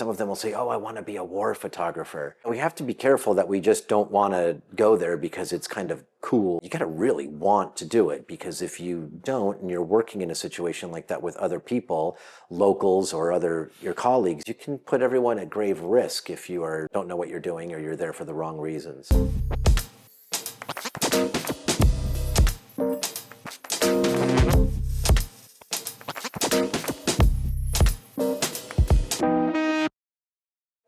some of them will say, oh, I want to be a war photographer. We have to be careful that we just don't want to go there because it's kind of cool. You got to really want to do it, because if you don't and you're working in a situation like that with other people, locals or your colleagues, you can put everyone at grave risk if you don't know what you're doing or you're there for the wrong reasons.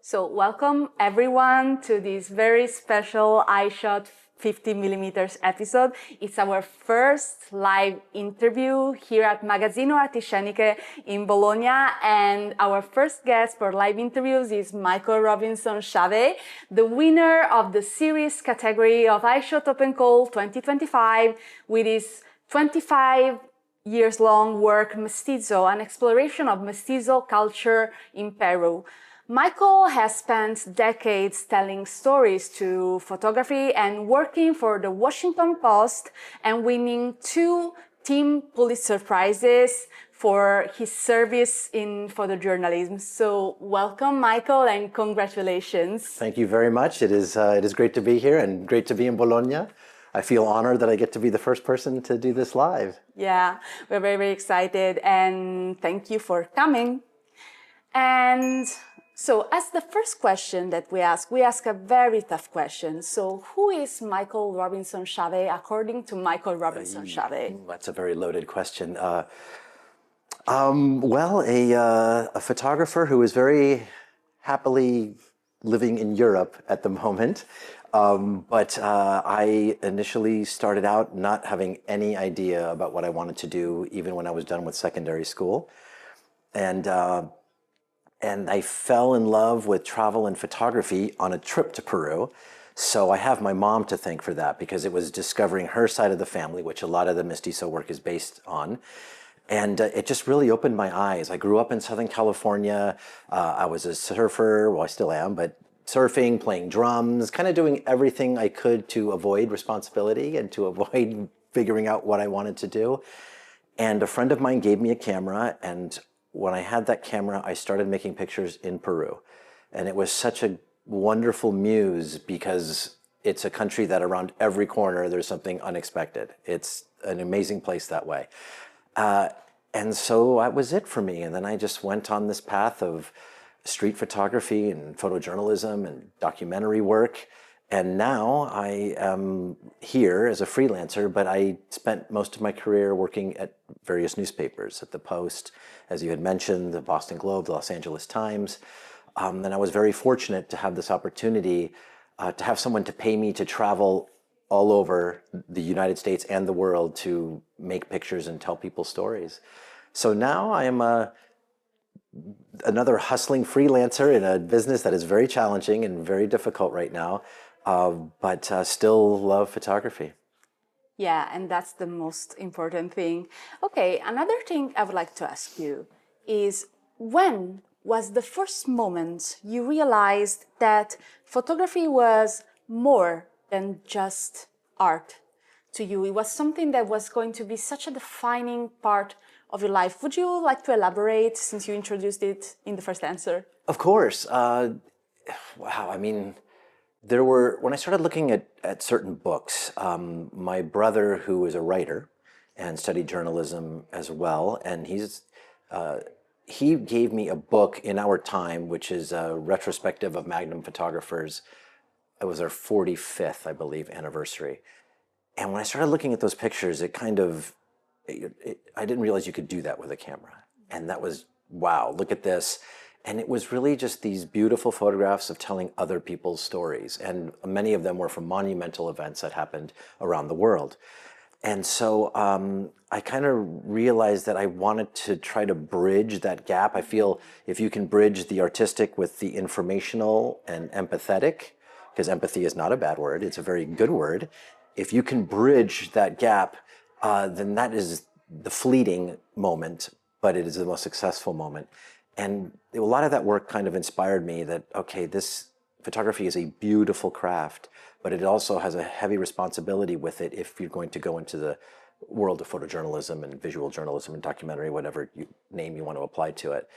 So welcome everyone to this very special Eyeshot 50mm episode. It's our first live interview here at Magazzino Artisceniche in Bologna, and our first guest for live interviews is Michael Robinson Chávez, the winner of the series category of Eyeshot Open Call 2025 with his 25 years long work Mestizo, an exploration of Mestizo culture in Peru. Michael has spent decades telling stories to photography and working for the Washington Post and winning 2 Team Pulitzer Prizes for his service in photojournalism. So welcome, Michael, and congratulations. Thank you very much. It is great to be here and great to be in Bologna. I feel honored that I get to be the first person to do this live. Yeah, we're very, very excited, and thank you for coming. And so as the first question that we ask a very tough question. So who is Michael Robinson Chávez according to Michael Robinson Chávez? That's a very loaded question. Well, a photographer who is very happily living in Europe at the moment. But I initially started out not having any idea about what I wanted to do, even when I was done with secondary school. And I fell in love with travel and photography on a trip to Peru. So I have my mom to thank for that, because it was discovering her side of the family, which a lot of the Mestizo work is based on. And it just really opened my eyes. I grew up in Southern California. I was a surfer, well, I still am, but surfing, playing drums, kind of doing everything I could to avoid responsibility and to avoid figuring out what I wanted to do. And a friend of mine gave me a camera, and when I had that camera, I started making pictures in Peru. And it was such a wonderful muse, because it's a country that around every corner there's something unexpected. It's an amazing place that way. And so that was it for me. And then I just went on this path of street photography and photojournalism and documentary work. And now I am here as a freelancer, but I spent most of my career working at various newspapers, at the Post, as you had mentioned, the Boston Globe, the Los Angeles Times. And I was very fortunate to have this opportunity to have someone to pay me to travel all over the United States and the world to make pictures and tell people stories. So now I am another hustling freelancer in a business that is very challenging and very difficult right now, but still love photography. Yeah, and that's the most important thing. Okay, another thing I would like to ask you is, when was the first moment you realized that photography was more than just art to you? It was something that was going to be such a defining part of your life. Would you like to elaborate, since you introduced it in the first answer? Of course. Wow, I mean, when I started looking at certain books, my brother, who is a writer and studied journalism as well, and he gave me a book, In Our Time, which is a retrospective of Magnum photographers. It was our 45th, I believe, anniversary. And when I started looking at those pictures, I didn't realize you could do that with a camera. And that was, wow, look at this. And it was really just these beautiful photographs of telling other people's stories. And many of them were from monumental events that happened around the world. And so I kind of realized that I wanted to try to bridge that gap. I feel if you can bridge the artistic with the informational and empathetic, because empathy is not a bad word, it's a very good word. If you can bridge that gap, then that is the fleeting moment, but it is the most successful moment. And a lot of that work kind of inspired me that, okay, this photography is a beautiful craft, but it also has a heavy responsibility with it if you're going to go into the world of photojournalism and visual journalism and documentary, whatever name you want to apply to it.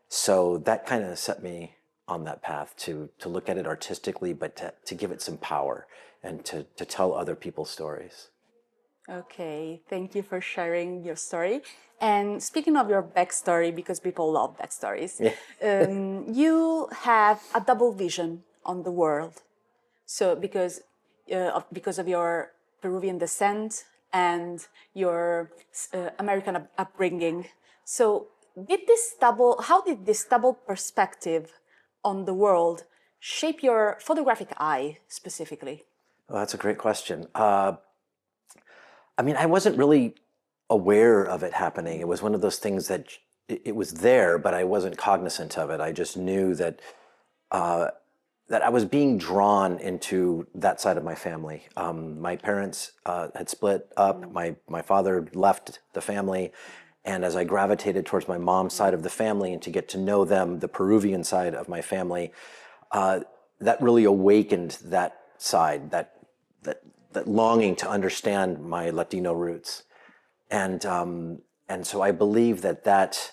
So that kind of set me on that path to look at it artistically, but to give it some power and to tell other people's stories. Okay, thank you for sharing your story. And speaking of your backstory, because people love backstories, you have a double vision on the world. So because of your Peruvian descent and your American upbringing, so how did this double perspective on the world shape your photographic eye specifically? Well, that's a great question. I mean, I wasn't really aware of it happening. It was one of those things that it was there, but I wasn't cognizant of it. I just knew that that I was being drawn into that side of my family. My parents had split up. My father left the family. And as I gravitated towards my mom's side of the family and to get to know them, the Peruvian side of my family, that really awakened that side, that longing to understand my Latino roots. And so I believe that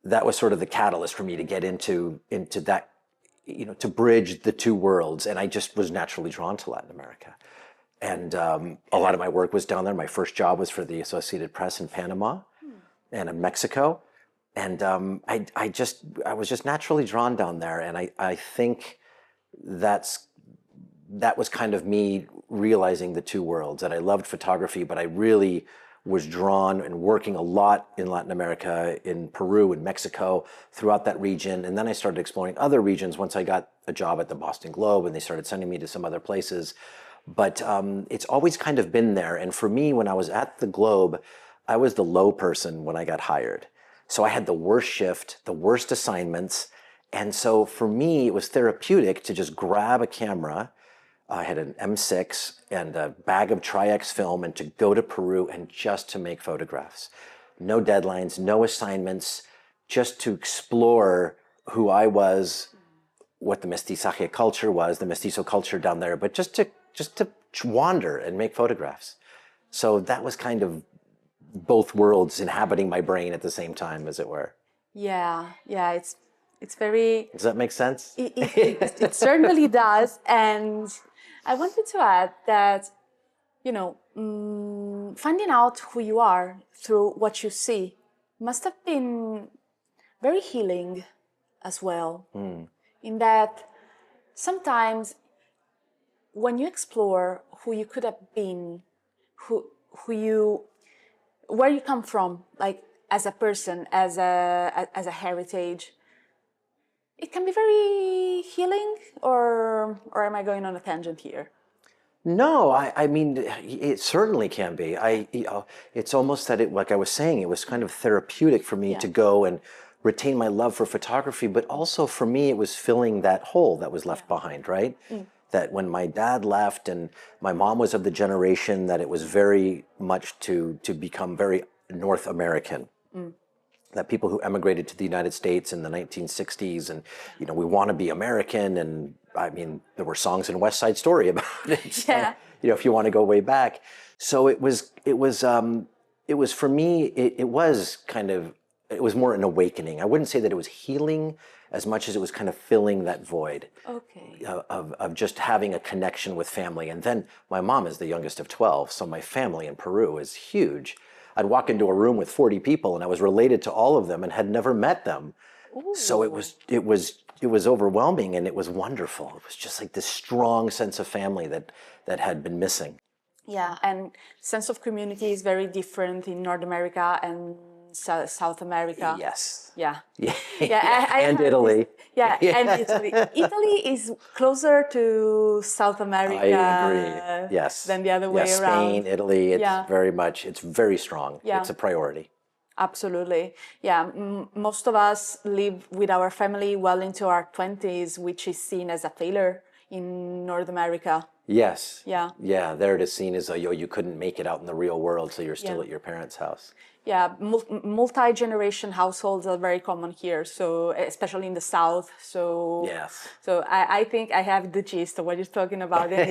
was sort of the catalyst for me to get into that, to bridge the two worlds. And I just was naturally drawn to Latin America. And a lot of my work was down there. My first job was for the Associated Press in Panama and in Mexico. And I was just naturally drawn down there. And I think that was kind of me realizing the two worlds, that I loved photography, but I really was drawn and working a lot in Latin America, in Peru and Mexico, throughout that region. And then I started exploring other regions once I got a job at the Boston Globe and they started sending me to some other places. But it's always kind of been there. And for me, when I was at the Globe, I was the low person when I got hired. So I had the worst shift, the worst assignments. And so for me, it was therapeutic to just grab a camera. I had an M6 and a bag of Tri-X film and to go to Peru and just to make photographs. No deadlines, no assignments, just to explore who I was, what the mestizaje culture was, the Mestizo culture down there, but just to wander and make photographs. So that was kind of both worlds inhabiting my brain at the same time, as it were. Yeah, it's very... Does that make sense? It certainly does. And I wanted to add that, finding out who you are through what you see must have been very healing as well. In that sometimes when you explore who you could have been, where you come from, like as a person, as a heritage, it can be very healing, or am I going on a tangent here? No, I mean, it certainly can be. It's almost that like I was saying, it was kind of therapeutic for me to go and retain my love for photography, but also for me, it was filling that hole that was left behind, right? That when my dad left and my mom was of the generation that it was very much to become very North American. That people who emigrated to the United States in the 1960s and, we want to be American. And I mean, there were songs in West Side Story about it. Yeah. If you want to go way back. So it was for me, it was more an awakening. I wouldn't say that it was healing as much as it was kind of filling that void. Okay. Of just having a connection with family. And then my mom is the youngest of 12. So my family in Peru is huge. I'd walk into a room with 40 people and I was related to all of them and had never met them. Ooh. So it was overwhelming and it was wonderful. It was just like this strong sense of family that had been missing. Yeah, and sense of community is very different in North America and South America. Yes. Yeah. And Italy. And Italy. Italy is closer to South America. I agree. Yes. Than the other way around. Spain, Italy. It's very strong. Yeah. It's a priority. Absolutely. Yeah. Most of us live with our family well into our 20s, which is seen as a failure in North America. Yes. Yeah. Yeah, there it is seen as, you couldn't make it out in the real world, so you're still Yeah. at your parents' house. Yeah, multi-generation households are very common here, so especially in the South. So, Yes. so I think I have the gist of what you're talking about, and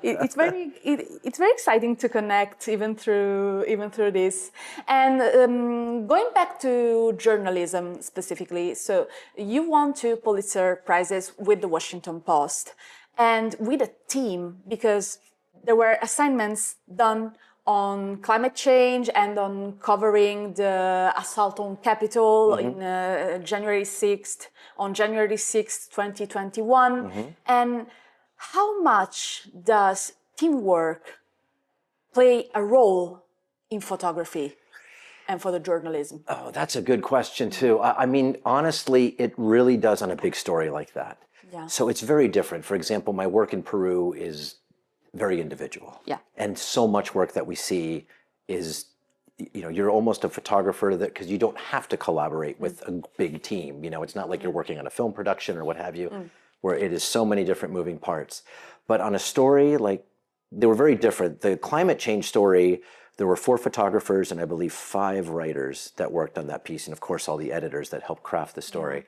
it's very exciting to connect even through this. And going back to journalism specifically, so you won 2 Pulitzer Prizes with the Washington Post, and with a team because there were assignments done on climate change and on covering the assault on Capitol in January 6th, on January 6th, 2021. And how much does teamwork play a role in photography and photojournalism? Oh, that's a good question too. I mean, honestly, it really does on a big story like that. Yeah. So it's very different. For example, my work in Peru is very individual. Yeah. And so much work that we see is, you're almost a photographer that, because you don't have to collaborate with a big team. It's not like you're working on a film production or what have you, where it is so many different moving parts. But on a story, like, they were very different. The climate change story, there were 4 photographers and I believe 5 writers that worked on that piece. And of course, all the editors that helped craft the story.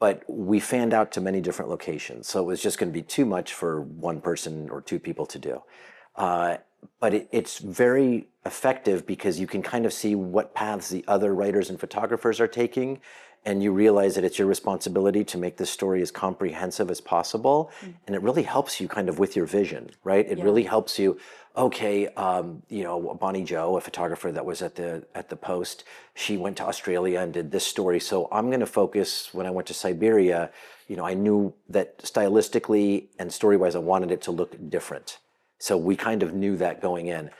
But we fanned out to many different locations. So it was just going to be too much for one person or 2 people to do. But it's very effective because you can kind of see what paths the other writers and photographers are taking. And you realize that it's your responsibility to make this story as comprehensive as possible. And it really helps you kind of with your vision, right? It really helps you. Okay, Bonnie Jo, a photographer that was at the Post, she went to Australia and did this story. So I'm going to focus, when I went to Siberia, I knew that stylistically and story-wise, I wanted it to look different. So we kind of knew that going in.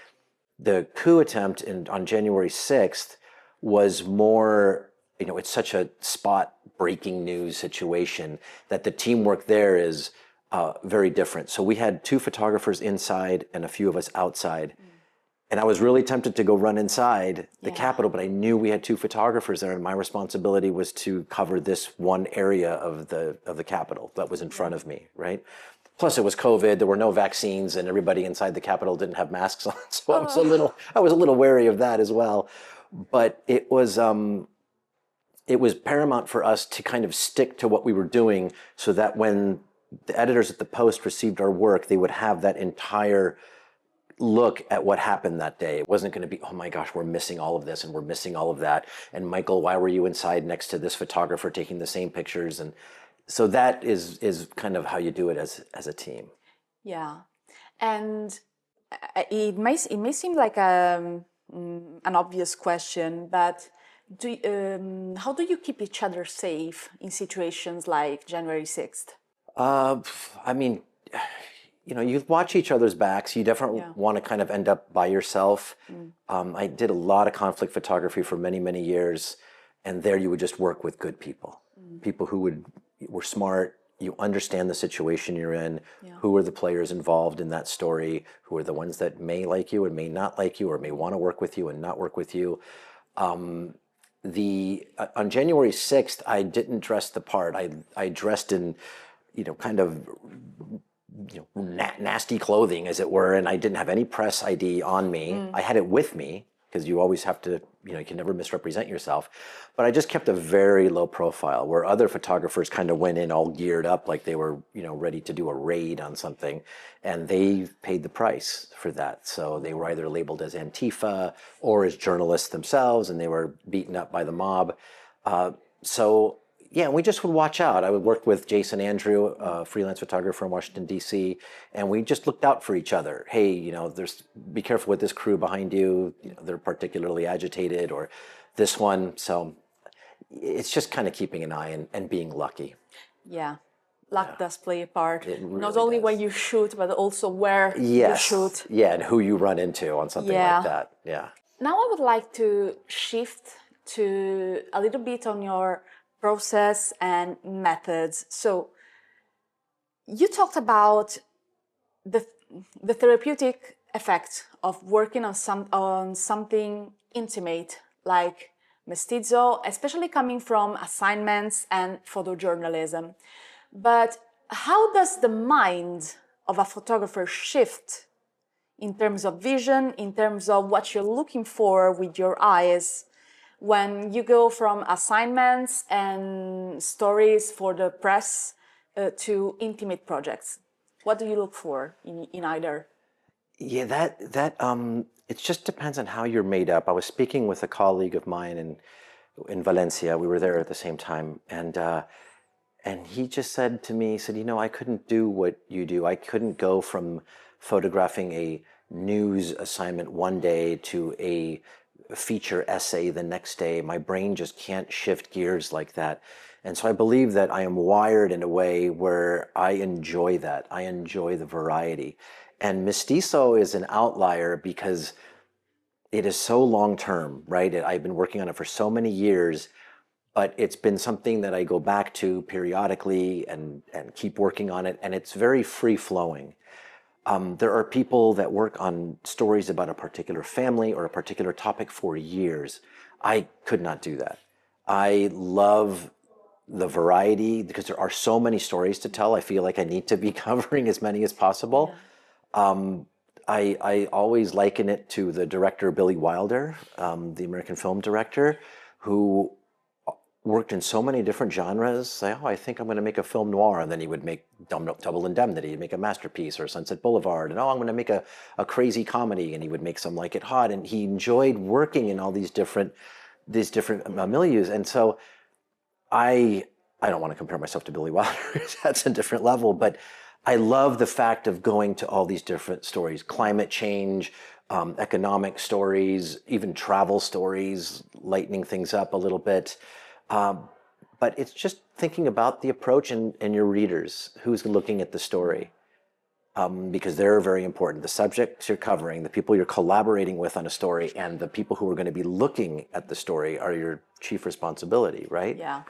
The coup attempt on January 6th was more, it's such a spot breaking news situation that the teamwork there is very different. So we had 2 photographers inside and a few of us outside. And I was really tempted to go run inside the Capitol, but I knew we had 2 photographers there and my responsibility was to cover this one area of the Capitol that was in front of me, right? Plus it was COVID, there were no vaccines and everybody inside the Capitol didn't have masks on. So I was a little wary of that as well. But it was paramount for us to kind of stick to what we were doing so that when the editors at the Post received our work, they would have that entire look at what happened that day. It wasn't going to be, oh my gosh, we're missing all of this and we're missing all of that. And Michael, why were you inside next to this photographer taking the same pictures? And so that is kind of how you do it as a team. Yeah. And it may seem like an obvious question, but how do you keep each other safe in situations like January 6th? I mean, you watch each other's backs. You definitely want to kind of end up by yourself. I did a lot of conflict photography for many, many years. And there you would just work with good people, people who were smart. You understand the situation you're in, who are the players involved in that story, who are the ones that may like you and may not like you or may want to work with you and not work with you. On January 6th, I didn't dress the part. I dressed in, kind of nasty clothing, as it were, and I didn't have any press ID on me. I had it with me, because you always have to, you can never misrepresent yourself. But I just kept a very low profile, where other photographers kind of went in all geared up like they were, ready to do a raid on something. And they paid the price for that. So they were either labeled as Antifa or as journalists themselves, and they were beaten up by the mob. Yeah, and we just would watch out. I would work with Jason Andrew, a freelance photographer in Washington, D.C., and we just looked out for each other. Hey, be careful with this crew behind you. They're particularly agitated, or this one. So it's just kind of keeping an eye and being lucky. Yeah, luck does play a part. It really Not only does. when you shoot, but also where you shoot. Yeah, and who you run into on something like that. Yeah. Now I would like to shift to a little bit on your process and methods. So you talked about the therapeutic effect of working on something intimate like Mestizo, especially coming from assignments and photojournalism. But how does the mind of a photographer shift in terms of vision, in terms of what you're looking for with your eyes, when you go from assignments and stories for the press to intimate projects? What do you look for in either? Yeah, it just depends on how you're made up. I was speaking with a colleague of mine in Valencia. We were there at the same time, and he just said to me, he said, I couldn't do what you do. I couldn't go from photographing a news assignment one day to a feature essay the next day. My brain just can't shift gears like that. And so I believe that I am wired in a way where I enjoy that. I enjoy the variety. And Mestizo is an outlier because it is so long-term, right? I've been working on it for so many years, but it's been something that I go back to periodically and keep working on it. And it's very free-flowing. There are people that work on stories about a particular family or a particular topic for years. I could not do that. I love the variety because there are so many stories to tell. I feel like I need to be covering as many as possible. Yeah. I always liken it to the director Billy Wilder, the American film director, who worked in so many different genres. Say, I think I'm going to make a film noir, and then he would make Double Indemnity, make a masterpiece, or Sunset Boulevard, and I'm going to make a crazy comedy, and he would make some Like It Hot, and he enjoyed working in all these different milieus. And so I don't want to compare myself to Billy Wilder, that's a different level, but I love the fact of going to all these different stories, climate change, economic stories, even travel stories, lightening things up a little bit. But it's just thinking about the approach and your readers, who's looking at the story, because they're very important. The subjects you're covering, the people you're collaborating with on a story, and the people who are going to be looking at the story are your chief responsibility, right? Yeah.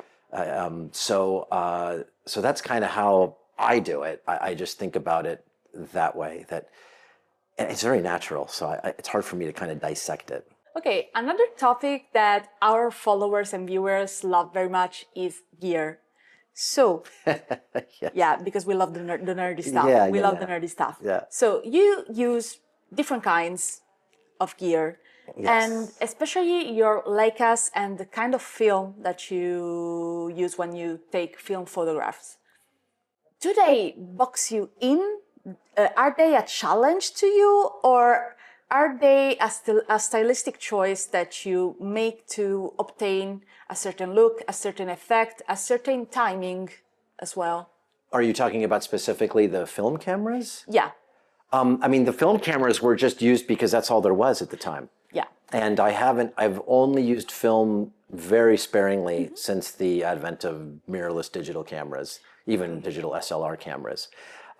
So that's kind of how I do it. I just think about it that way. That it's very natural. So it's hard for me to kind of dissect it. Okay, another topic that our followers and viewers love very much is gear. So, Yes. yeah, because we love the nerdy stuff. We love the nerdy stuff. Yeah. So you use different kinds of gear. Yes. And especially your Leicas and the kind of film that you use when you take film photographs. Do they box you in? Are they a challenge to you, or are they a stylistic choice that you make to obtain a certain look, a certain effect, a certain timing as well? Are you talking about specifically the film cameras? Yeah. I mean, the film cameras were just used because that's all there was at the time. Yeah. And I've only used film very sparingly since the advent of mirrorless digital cameras, even digital SLR cameras.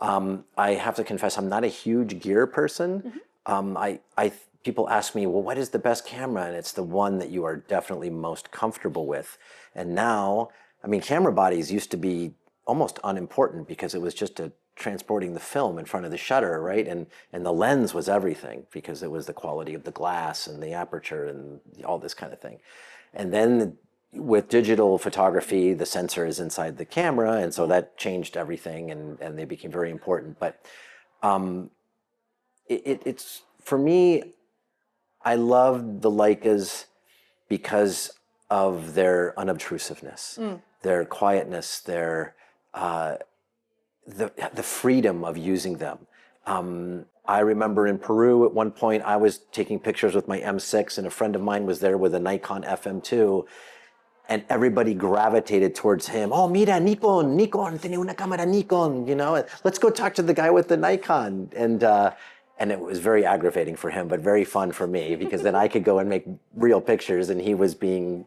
I have to confess, I'm not a huge gear person. People ask me, well, what is the best camera? And it's the one that you are definitely most comfortable with. And now, I mean, camera bodies used to be almost unimportant because it was just transporting the film in front of the shutter, right? And the lens was everything because it was the quality of the glass and the aperture and all this kind of thing. And then with digital photography, the sensor is inside the camera, and so that changed everything, and they became very important. But it's for me, I love the Leicas because of their unobtrusiveness, their quietness, their the freedom of using them. I remember in Peru at one point, I was taking pictures with my M6, and a friend of mine was there with a Nikon FM2, and everybody gravitated towards him. Oh, mira, Nikon, tiene una cámara Nikon, let's go talk to the guy with the Nikon. And it was very aggravating for him, but very fun for me, because then I could go and make real pictures, and he was being,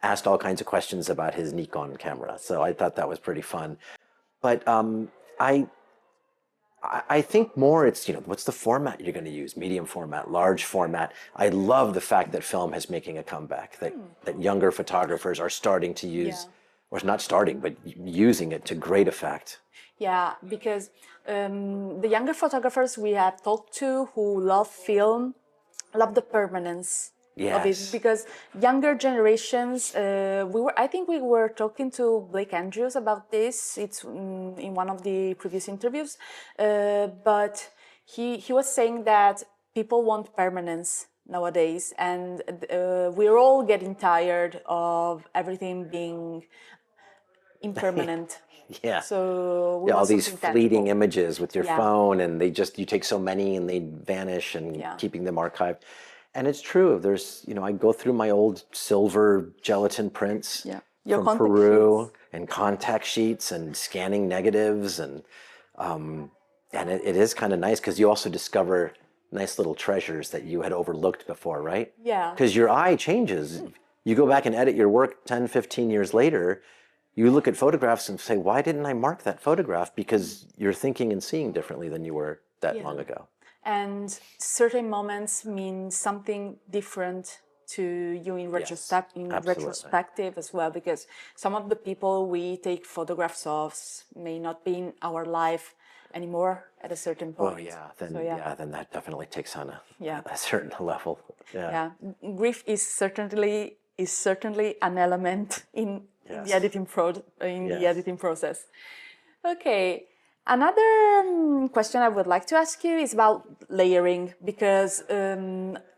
asked all kinds of questions about his Nikon camera. So I thought that was pretty fun. But I think more it's, what's the format you're going to use? Medium format, large format. I love the fact that film is making a comeback, that younger photographers are starting to use, or not starting, but using it to great effect. Yeah, because the younger photographers we have talked to who love film, love the permanence of it, Yes. because younger generations, I think we were talking to Blake Andrews about this. It's in one of the previous interviews, but he was saying that people want permanence nowadays, and we're all getting tired of everything being impermanent. Yeah. So we Yeah, all want these something fleeting tangible. images with your Yeah. phone, and you take so many and they vanish, and Yeah. keeping them archived. And it's true. I go through my old silver gelatin prints Yeah. Your from contact Peru sheets. and contact sheets and scanning negatives, and it is kind of nice because you also discover nice little treasures that you had overlooked before, right? Yeah. Because your eye changes. You go back and edit your work 10, 15 years later, you look at photographs and say, why didn't I mark that photograph? Because you're thinking and seeing differently than you were that long ago. And certain moments mean something different to you in retrospective as well, because some of the people we take photographs of may not be in our life anymore at a certain point. Oh yeah, then that definitely takes on a certain level. Yeah, grief is certainly an element in the editing the editing process. Okay. Another question I would like to ask you is about layering, because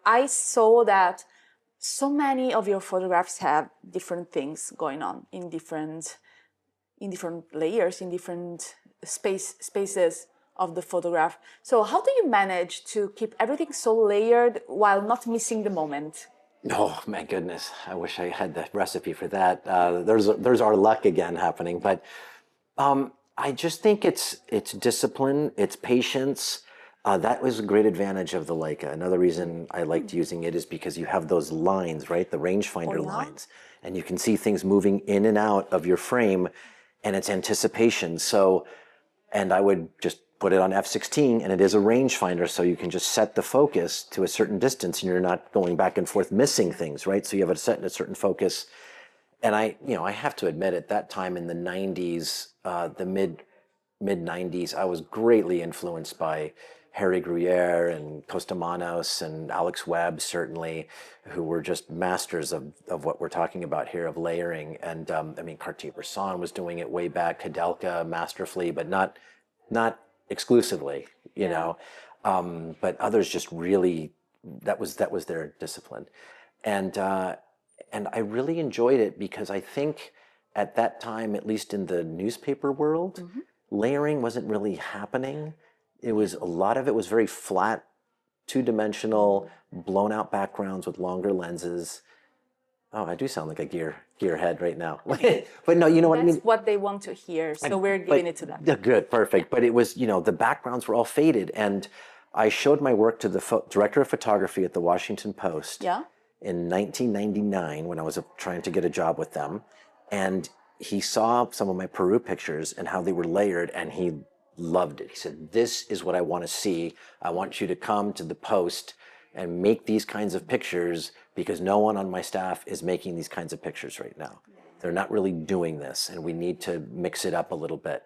I saw that so many of your photographs have different things going on in different layers, in different spaces of the photograph. So how do you manage to keep everything so layered while not missing the moment? Oh my goodness, I wish I had the recipe for that. There's our luck again happening, but I just think it's discipline, it's patience. That was a great advantage of the Leica. Another reason I liked using it is because you have those lines, right? The rangefinder lines, and you can see things moving in and out of your frame, and it's anticipation. So, and I would just put it on f/16, and it is a rangefinder, so you can just set the focus to a certain distance, and you're not going back and forth missing things, right? So you have it set in a certain focus. And I have to admit, at that time in the 90s, the mid 90s, I was greatly influenced by Harry Gruyere and Costamanos and Alex Webb, certainly, who were just masters of what we're talking about here, of layering. And Cartier-Bresson was doing it way back, Kudelka masterfully, but not exclusively, you know. But others just really, that was their discipline. And I really enjoyed it because I think at that time, at least in the newspaper world, layering wasn't really happening. A lot of it was very flat, two-dimensional, blown out backgrounds with longer lenses. Oh, I do sound like a gearhead right now. But no, you know what I mean? That's what they want to hear, so we're giving it to them. Good, perfect. But it was, the backgrounds were all faded. And I showed my work to the director of photography at the Washington Post. Yeah. In 1999, when I was trying to get a job with them, and he saw some of my Peru pictures and how they were layered, and he loved it. He said, "This is what I want to see. I want you to come to the Post and make these kinds of pictures, because no one on my staff is making these kinds of pictures right now. They're not really doing this, and we need to mix it up a little bit."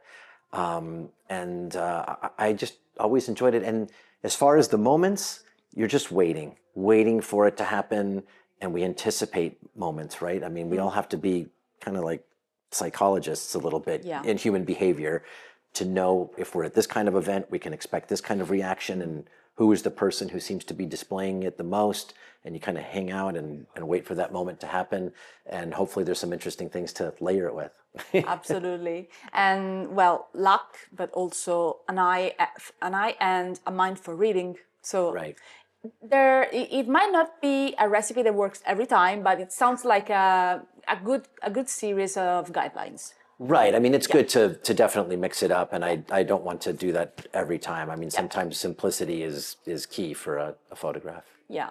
I just always enjoyed it. And as far as the moments, you're just waiting for it to happen, and we anticipate moments, right? I mean, we all have to be kind of like psychologists a little bit in human behavior to know if we're at this kind of event, we can expect this kind of reaction, and who is the person who seems to be displaying it the most, and you kind of hang out and wait for that moment to happen, and hopefully there's some interesting things to layer it with. Absolutely. And well, luck, but also an eye and a mind for reading. So Right. It might not be a recipe that works every time, but it sounds like a good series of guidelines. Right. I mean, it's good to definitely mix it up, and I don't want to do that every time. I mean, sometimes simplicity is key for a photograph. Yeah.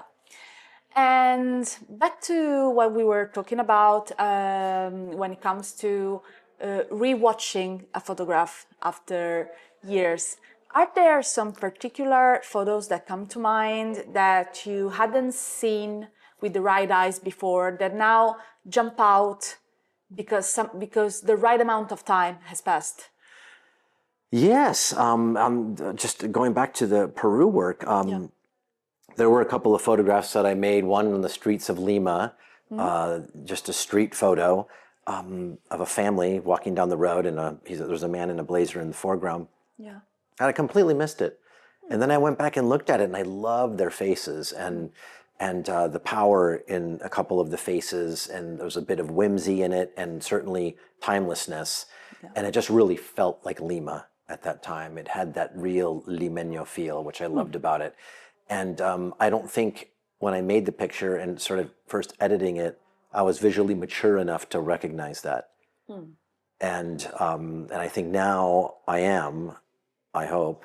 And back to what we were talking about when it comes to rewatching a photograph after years. Are there some particular photos that come to mind that you hadn't seen with the right eyes before that now jump out because the right amount of time has passed? Yes. Just going back to the Peru work, There were a couple of photographs that I made, one on the streets of Lima, just a street photo of a family walking down the road, and there's a man in a blazer in the foreground. Yeah. And I completely missed it. And then I went back and looked at it, and I loved their faces and the power in a couple of the faces, and there was a bit of whimsy in it, and certainly timelessness. Yeah. And it just really felt like Lima at that time. It had that real limeño feel, which I loved about it. And I don't think when I made the picture and sort of first editing it, I was visually mature enough to recognize that. And I think now I am, I hope.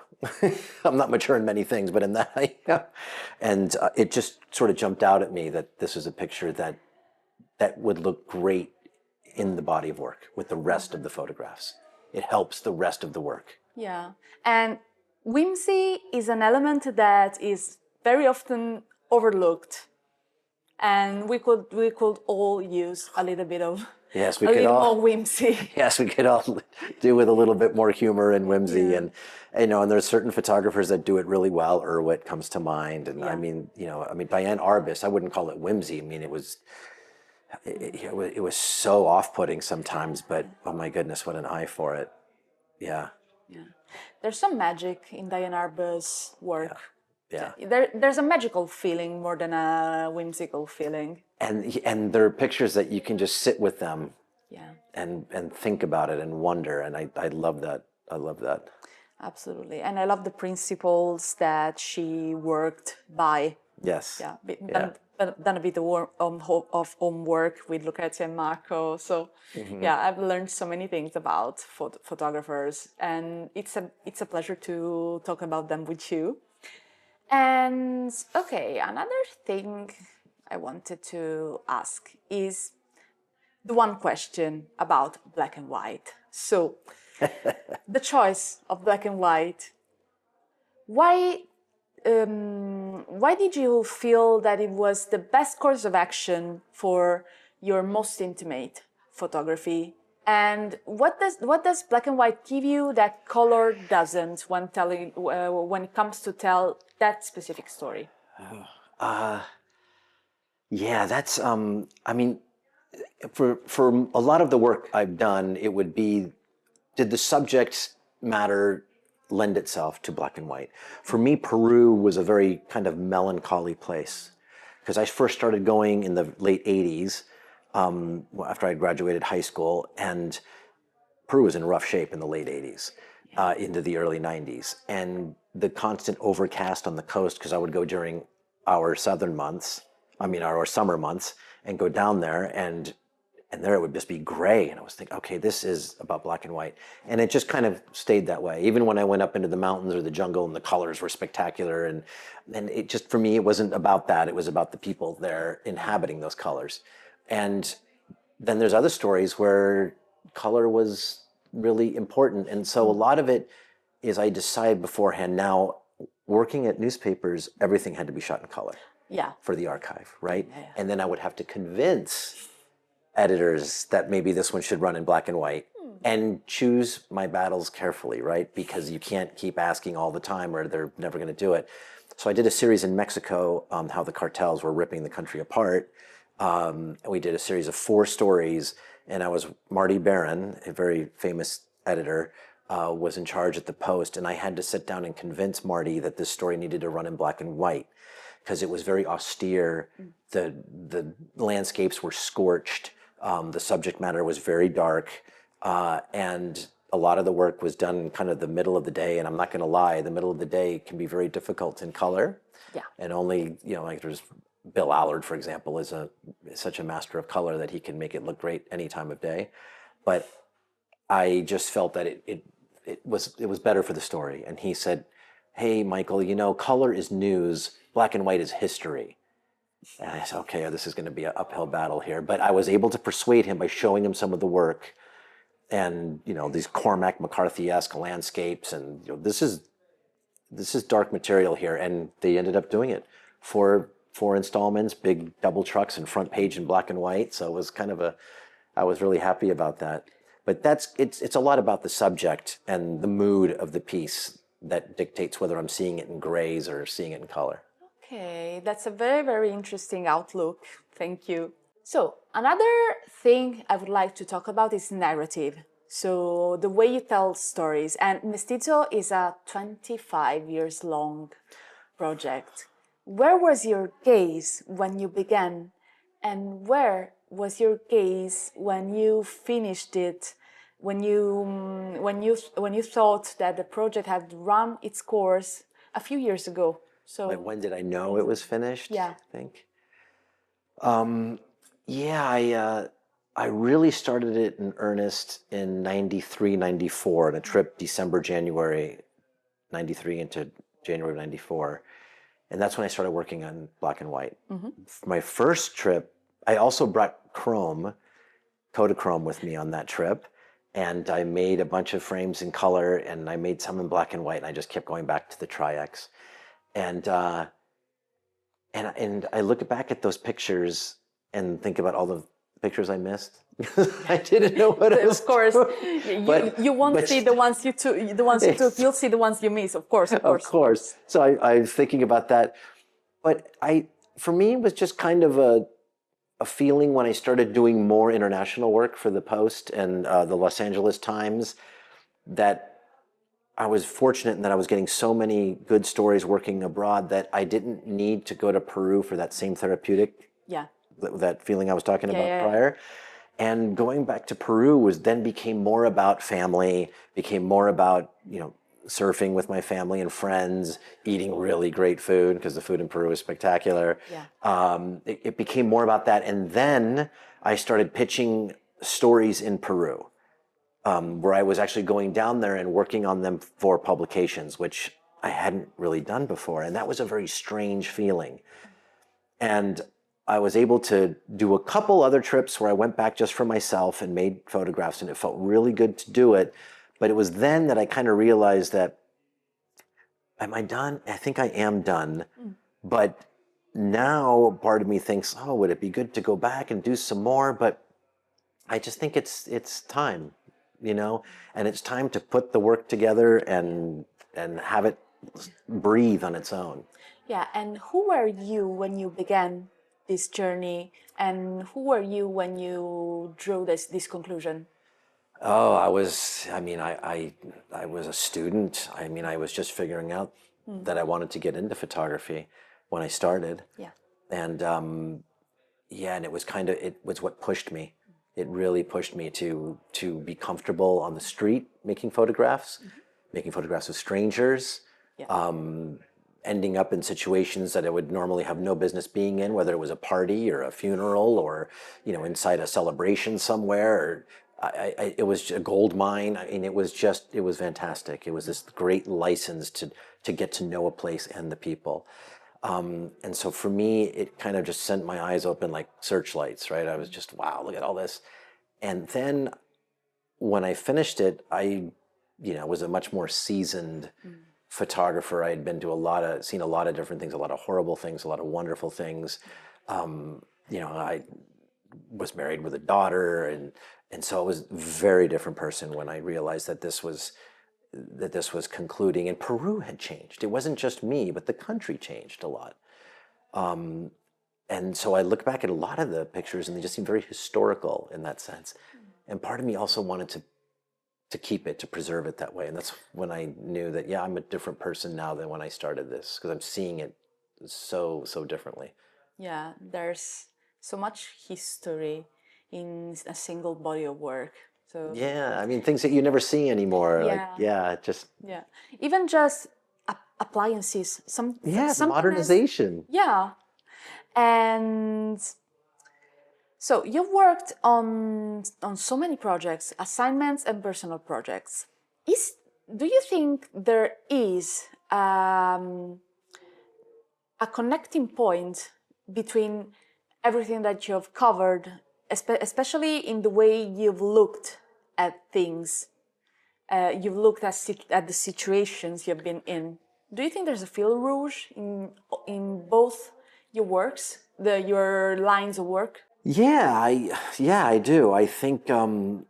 I'm not mature in many things, but in that I am. And it just sort of jumped out at me that this is a picture that would look great in the body of work with the rest of the photographs. It helps the rest of the work. Yeah. And whimsy is an element that is very often overlooked. And we could all use a little bit of Yes, a little more whimsy. Yes, we could all do with a little bit more humor and whimsy, Yeah. and there's certain photographers that do it really well. Irwit comes to mind, and Yeah. I mean, Diane Arbus. I wouldn't call it whimsy. I mean, it was so off-putting sometimes, but oh my goodness, what an eye for it. Yeah. Yeah. There's some magic in Diane Arbus' work. Yeah. There's a magical feeling more than a whimsical feeling. And there are pictures that you can just sit with them. Yeah. And think about it and wonder, and I love that. I love that. Absolutely. And I love the principles that she worked by. Yes. Yeah. Yeah. Done a bit of homework with Lucrezia and Marco. So yeah, I've learned so many things about photographers, and it's a pleasure to talk about them with you. And okay, another thing I wanted to ask is the one question about black and white. So the choice of black and white, why did you feel that it was the best course of action for your most intimate photography? And what does black and white give you that color doesn't when it comes to tell that specific story? Yeah, that's I mean, for a lot of the work I've done, it would be, did the subject matter lend itself to black and white? For me, Peru was a very kind of melancholy place, because I first started going in the late 80s, after I graduated high school, and Peru was in rough shape in the late 80s, into the early 90s. And the constant overcast on the coast, because I would go during our our summer months, and go down there, and there it would just be gray. And I was thinking, okay, this is about black and white. And it just kind of stayed that way. Even when I went up into the mountains or the jungle, and the colors were spectacular. And it just, for me, it wasn't about that. It was about the people there inhabiting those colors. And then there's other stories where color was really important. And so a lot of it is, I decide beforehand. Now, working at newspapers, everything had to be shot in color. Yeah. For the archive, right? Yeah. And then I would have to convince editors that maybe this one should run in black and white, and choose my battles carefully, right? Because you can't keep asking all the time, or they're never going to do it. So I did a series in Mexico, how the cartels were ripping the country apart. And we did a series of 4 stories, and I was Marty Barron, a very famous editor, was in charge at the Post, and I had to sit down and convince Marty that this story needed to run in black and white, because it was very austere. The landscapes were scorched. The subject matter was very dark, and a lot of the work was done in kind of the middle of the day. And I'm not going to lie, the middle of the day can be very difficult in color. Yeah. And only, like there's Bill Allard, for example, is such a master of color that he can make it look great any time of day. But I just felt that it was better for the story. And he said, hey, Michael, color is news, black and white is history. And I said, okay, this is going to be an uphill battle here. But I was able to persuade him by showing him some of the work, and these Cormac McCarthy-esque landscapes, and this is dark material here. And they ended up doing it for 4 installments, big double trucks and front page in black and white. So it was kind of I was really happy about that. But it's a lot about the subject and the mood of the piece that dictates whether I'm seeing it in grays or seeing it in color. Okay, that's a very, very interesting outlook. Thank you. So, another thing I would like to talk about is narrative. So, the way you tell stories. And Mestizo is a 25 years long project. Where was your gaze when you began? And where was your gaze when you finished it? When you thought that the project had run its course a few years ago? So Like, when did I know it was finished? yeah. I think. Yeah, I really started it in earnest in 93, 94 on a trip December, January 93 into January of 94. And that's when I started working on black and white. My first trip, I also brought Kodachrome with me on that trip. And I made a bunch of frames in color, and I made some in black and white, and I just kept going back to the Tri-X. And I look back at those pictures and think about all the pictures I missed. I didn't know what I was Of course, doing. you won't see the ones you took. The ones you took, you'll see the ones you miss. Of course, of course. Of course. So I was thinking about that. But for me, it was just kind of a feeling when I started doing more international work for the Post and the Los Angeles Times, that I was fortunate in that I was getting so many good stories working abroad that I didn't need to go to Peru for that same therapeutic, that feeling I was talking about prior. And going back to Peru became more about family, became more about, surfing with my family and friends, eating really great food, because the food in Peru is spectacular. It became more about that. And then I started pitching stories in Peru, where I was actually going down there and working on them for publications, which I hadn't really done before. And that was a very strange feeling. And I was able to do a couple other trips where I went back just for myself and made photographs, and it felt really good to do it. But it was then that I kind of realized that, am I done? I think I am done. But now part of me thinks, oh, would it be good to go back and do some more? But I just think it's time, and it's time to put the work together and have it breathe on its own. Yeah, and who were you when you began this journey, and who were you when you drew this conclusion? Oh, I was a student. I was just figuring out that I wanted to get into photography when I started. And and it was what pushed me. It really pushed me to be comfortable on the street making photographs of strangers, ending up in situations that I would normally have no business being in, whether it was a party or a funeral or, inside a celebration somewhere, or it was a gold mine. It was fantastic. It was this great license to get to know a place and the people. And so for me, it kind of just sent my eyes open like searchlights, right? I was just, wow, look at all this. And then when I finished it, I was a much more seasoned photographer. I had been to seen a lot of different things, a lot of horrible things, a lot of wonderful things. I was married with a daughter, and so I was a very different person when I realized that this was concluding. And Peru had changed. It wasn't just me, but the country changed a lot. And so I look back at a lot of the pictures, and they just seem very historical in that sense. And part of me also wanted to keep it, to preserve it that way. And that's when I knew that, I'm a different person now than when I started this, because I'm seeing it so differently. Yeah, there's so much history in a single body of work. So things that you never see anymore. Even just appliances. Modernization. And so you've worked on so many projects, assignments and personal projects. Do you think there is a connecting point between everything that you've covered, especially in the way you've looked at things, you've looked at the situations you've been in? Do you think there's a fil rouge in both your works, your lines of work? I do. I think that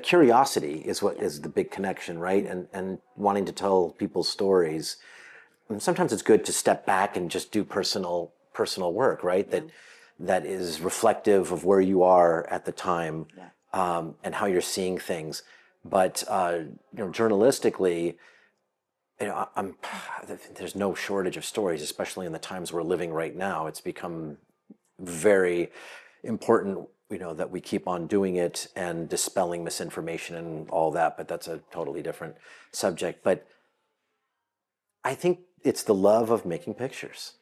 curiosity is what is the big connection, right? And wanting to tell people's stories. sometimes it's good to step back and just do personal work, right? That is reflective of where you are at the time, and how you're seeing things. But journalistically, there's no shortage of stories, especially in the times we're living right now. It's become very important, that we keep on doing it and dispelling misinformation and all that. But that's a totally different subject. But I think it's the love of making pictures.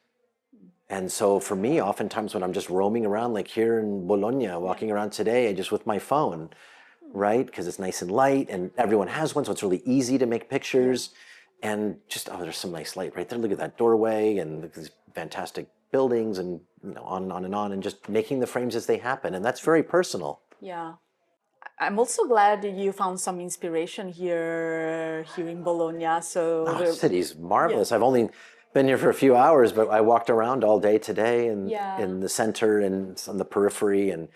And so for me, oftentimes when I'm just roaming around, like here in Bologna, walking around today, just with my phone, right? Because it's nice and light and everyone has one, so it's really easy to make pictures. And just, there's some nice light right there. Look at that doorway and look at these fantastic buildings and on and on, and just making the frames as they happen. And that's very personal. Yeah. I'm also glad you found some inspiration here in Bologna. So the city's marvelous. I've only been here for a few hours, but I walked around all day today in the center and on the periphery, and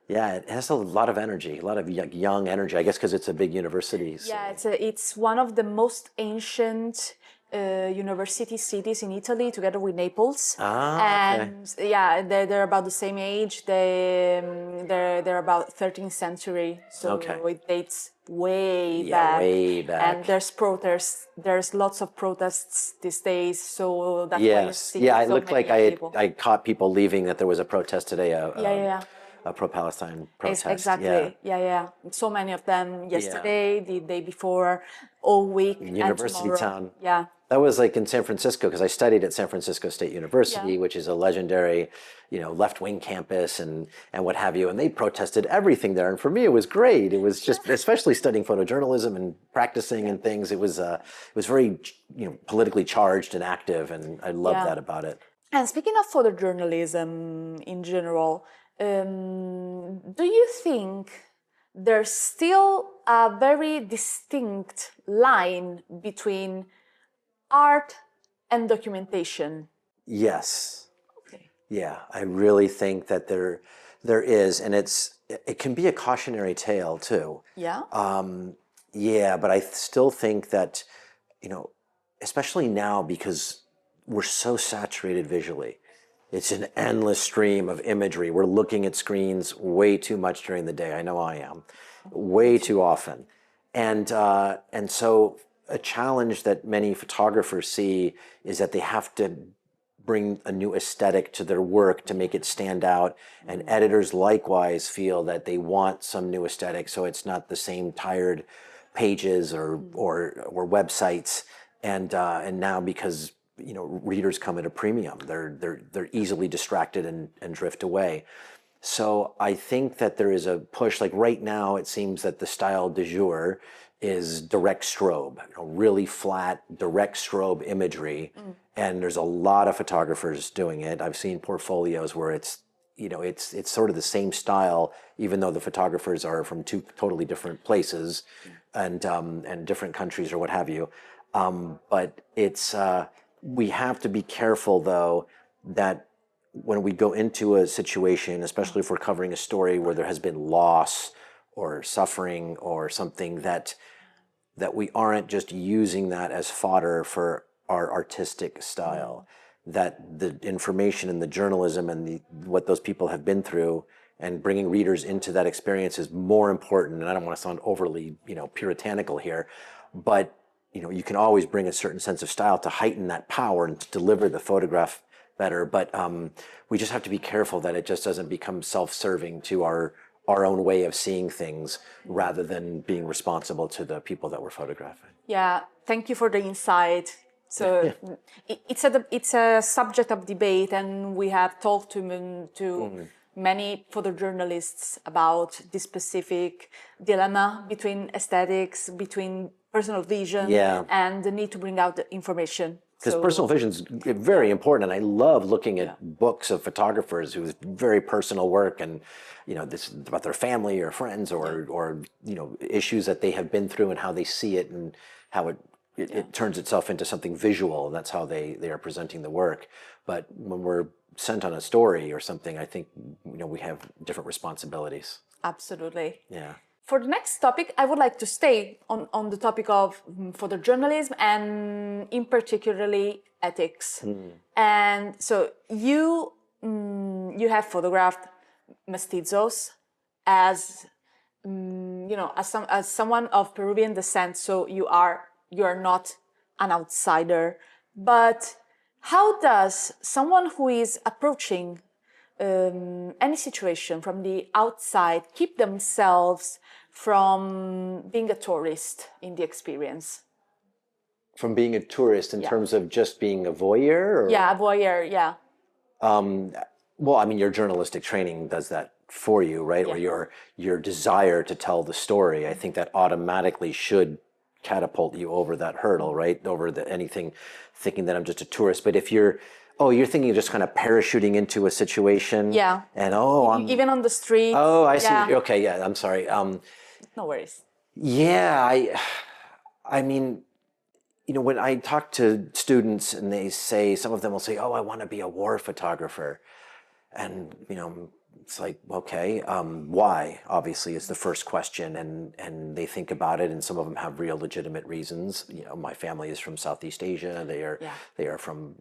it has a lot of energy, a lot of young energy, I guess, because it's a big university. So. Yeah, it's one of the most ancient university cities in Italy, together with Naples. And they're about the same age. They're about 13th century, so it dates way back. Way back. And there's lots of protests these days, so that's why you see it looked like I caught people leaving, that there was a protest today. A pro-Palestine protest. Exactly. So many of them yesterday, the day before, all week. University town. Yeah. That was like in San Francisco, because I studied at San Francisco State University, which is a legendary, left-wing campus and what have you. And they protested everything there. And for me, it was great. It was just, especially studying photojournalism and practicing and things. It was very, politically charged and active, and I love that about it. And speaking of photojournalism in general, do you think there's still a very distinct line between art and documentation? Yes. Okay. Yeah, I really think that there is, and it can be a cautionary tale too. Yeah. But I still think that, especially now, because we're so saturated visually. It's an endless stream of imagery. We're looking at screens way too much during the day. I know I am, way too often. And so a challenge that many photographers see is that they have to bring a new aesthetic to their work to make it stand out. And editors likewise feel that they want some new aesthetic, so it's not the same tired pages or websites. And now, because readers come at a premium, they're easily distracted and drift away. So I think that there is a push, like right now it seems that the style du jour is direct strobe, really flat direct strobe imagery. And there's a lot of photographers doing it. I've seen portfolios where it's sort of the same style, even though the photographers are from two totally different places and different countries or what have you. But it's we have to be careful, though, that when we go into a situation, especially if we're covering a story where there has been loss or suffering or something, that we aren't just using that as fodder for our artistic style, that the information and the journalism and what those people have been through and bringing readers into that experience is more important. And I don't want to sound overly, puritanical here, but you can always bring a certain sense of style to heighten that power and to deliver the photograph better. But we just have to be careful that it just doesn't become self-serving to our own way of seeing things, rather than being responsible to the people that we're photographing. Yeah, thank you for the insight. So it's a subject of debate, and we have talked to many photojournalists about this specific dilemma between aesthetics, between personal vision, and the need to bring out the information. Because personal vision is very important, and I love looking at books of photographers whose very personal work, and this is about their family or friends or issues that they have been through and how they see it and how it turns itself into something visual, and that's how they are presenting the work. But when we're sent on a story or something, I think we have different responsibilities. Absolutely. Yeah. For the next topic, I would like to stay on the topic of photojournalism and in particularly ethics. And so you have photographed mestizos as as someone of Peruvian descent, so you are not an outsider. But how does someone who is approaching any situation from the outside keep themselves from being a tourist in the experience? From being a tourist in terms of just being a voyeur? Or? Yeah, a voyeur, yeah. Well, I mean, your journalistic training does that for you, right? Yeah. Or your desire to tell the story. I think that automatically should catapult you over that hurdle, right? Over anything, thinking that I'm just a tourist. But if you're thinking of just kind of parachuting into a situation. Yeah. And I'm even on the street. Oh, I see. Yeah. Okay, yeah. I'm sorry. No worries. Yeah, I mean, when I talk to students and they say, some of them will say, "Oh, I want to be a war photographer," and it's like, okay, why? Obviously, is the first question, and they think about it, and some of them have real legitimate reasons. My family is from Southeast Asia. They are from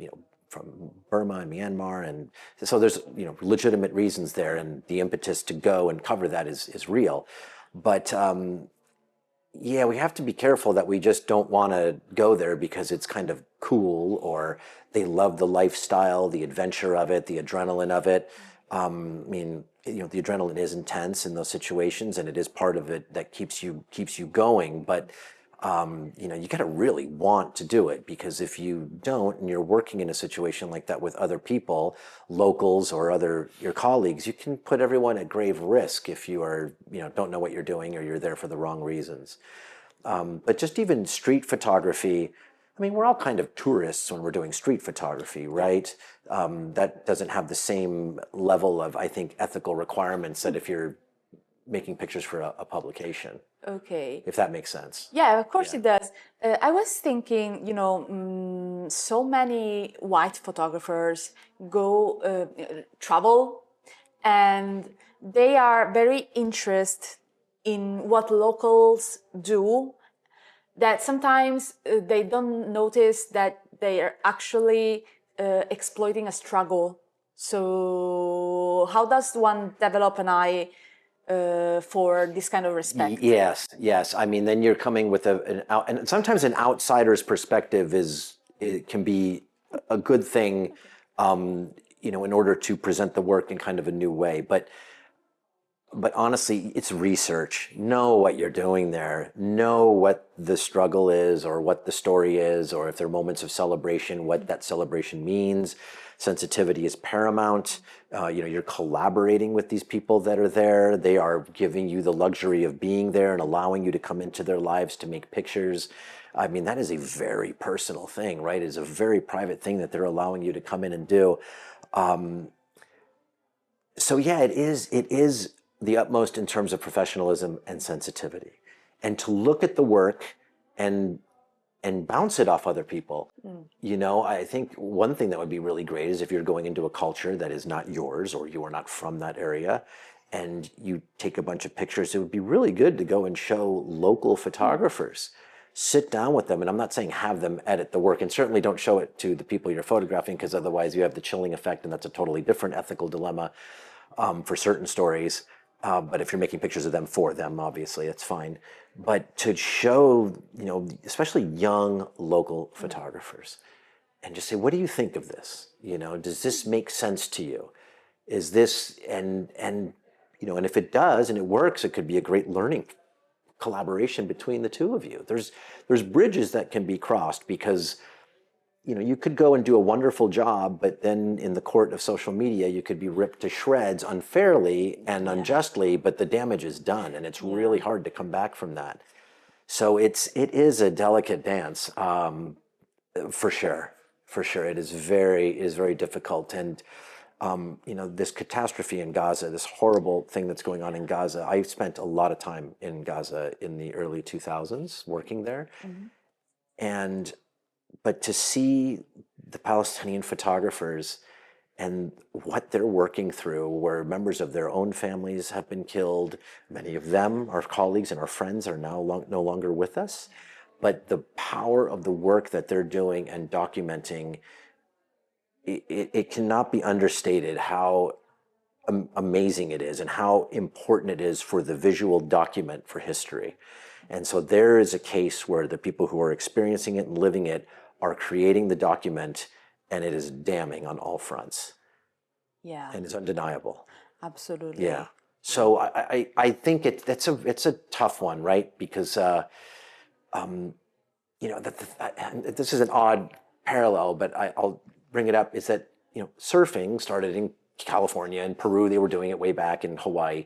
from Burma and Myanmar, and so there's legitimate reasons there, and the impetus to go and cover that is real, but yeah, we have to be careful that we just don't want to go there because it's kind of cool, or they love the lifestyle, the adventure of it, the adrenaline of it. I mean, the adrenaline is intense in those situations, and it is part of it that keeps you going. But you got to really want to do it, because if you don't, and you're working in a situation like that with other people, locals or your colleagues, you can put everyone at grave risk if you are don't know what you're doing, or you're there for the wrong reasons. But just even street photography, I mean, we're all kind of tourists when we're doing street photography, right? That doesn't have the same level of, I think, ethical requirements that if you're making pictures for a publication. Okay. If that makes sense. Yeah, of course it does. I was thinking, so many white photographers go travel, and they are very interested in what locals do, that sometimes they don't notice that they are actually exploiting a struggle. So how does one develop an eye for this kind of respect? Yes. I mean, then you're coming with and sometimes an outsider's perspective it can be a good thing, in order to present the work in kind of a new way. But honestly, it's research. Know what you're doing there. Know what the struggle is, or what the story is, or if there are moments of celebration, what that celebration means. Sensitivity is paramount. You're collaborating with these people that are there. They are giving you the luxury of being there and allowing you to come into their lives to make pictures. I mean, that is a very personal thing, right? It is a very private thing that they're allowing you to come in and do. So yeah, it is the utmost in terms of professionalism and sensitivity, and to look at the work and bounce it off other people. I think one thing that would be really great is if you're going into a culture that is not yours, or you are not from that area, and you take a bunch of pictures. It would be really good to go and show local photographers. Sit down with them, and I'm not saying have them edit the work, and certainly don't show it to the people you're photographing, because otherwise you have the chilling effect, and that's a totally different ethical dilemma for certain stories. But if you're making pictures of them for them, obviously it's fine. But to show, especially young local photographers, and just say, what do you think of this? Does this make sense to you? Is this, and if it does and it works, it could be a great learning collaboration between the two of you. There's bridges that can be crossed, because you could go and do a wonderful job, but then in the court of social media, you could be ripped to shreds unfairly and unjustly, but the damage is done, and it's really hard to come back from that. So it is a delicate dance, for sure. It is very difficult. And this catastrophe in Gaza, this horrible thing that's going on in Gaza, I spent a lot of time in Gaza in the early 2000s working there. But to see the Palestinian photographers and what they're working through, where members of their own families have been killed. Many of them, our colleagues and our friends, are now no longer with us. But the power of the work that they're doing and documenting, it cannot be understated how amazing it is and how important it is for the visual document for history. And so there is a case where the people who are experiencing it and living it are creating the document, and it is damning on all fronts. Yeah. And it's undeniable. Absolutely. Yeah. So I think it's a tough one, right? Because you know, this is an odd parallel, but I'll bring it up, is that, you know, surfing started in California and Peru. They were doing it way back in Hawaii,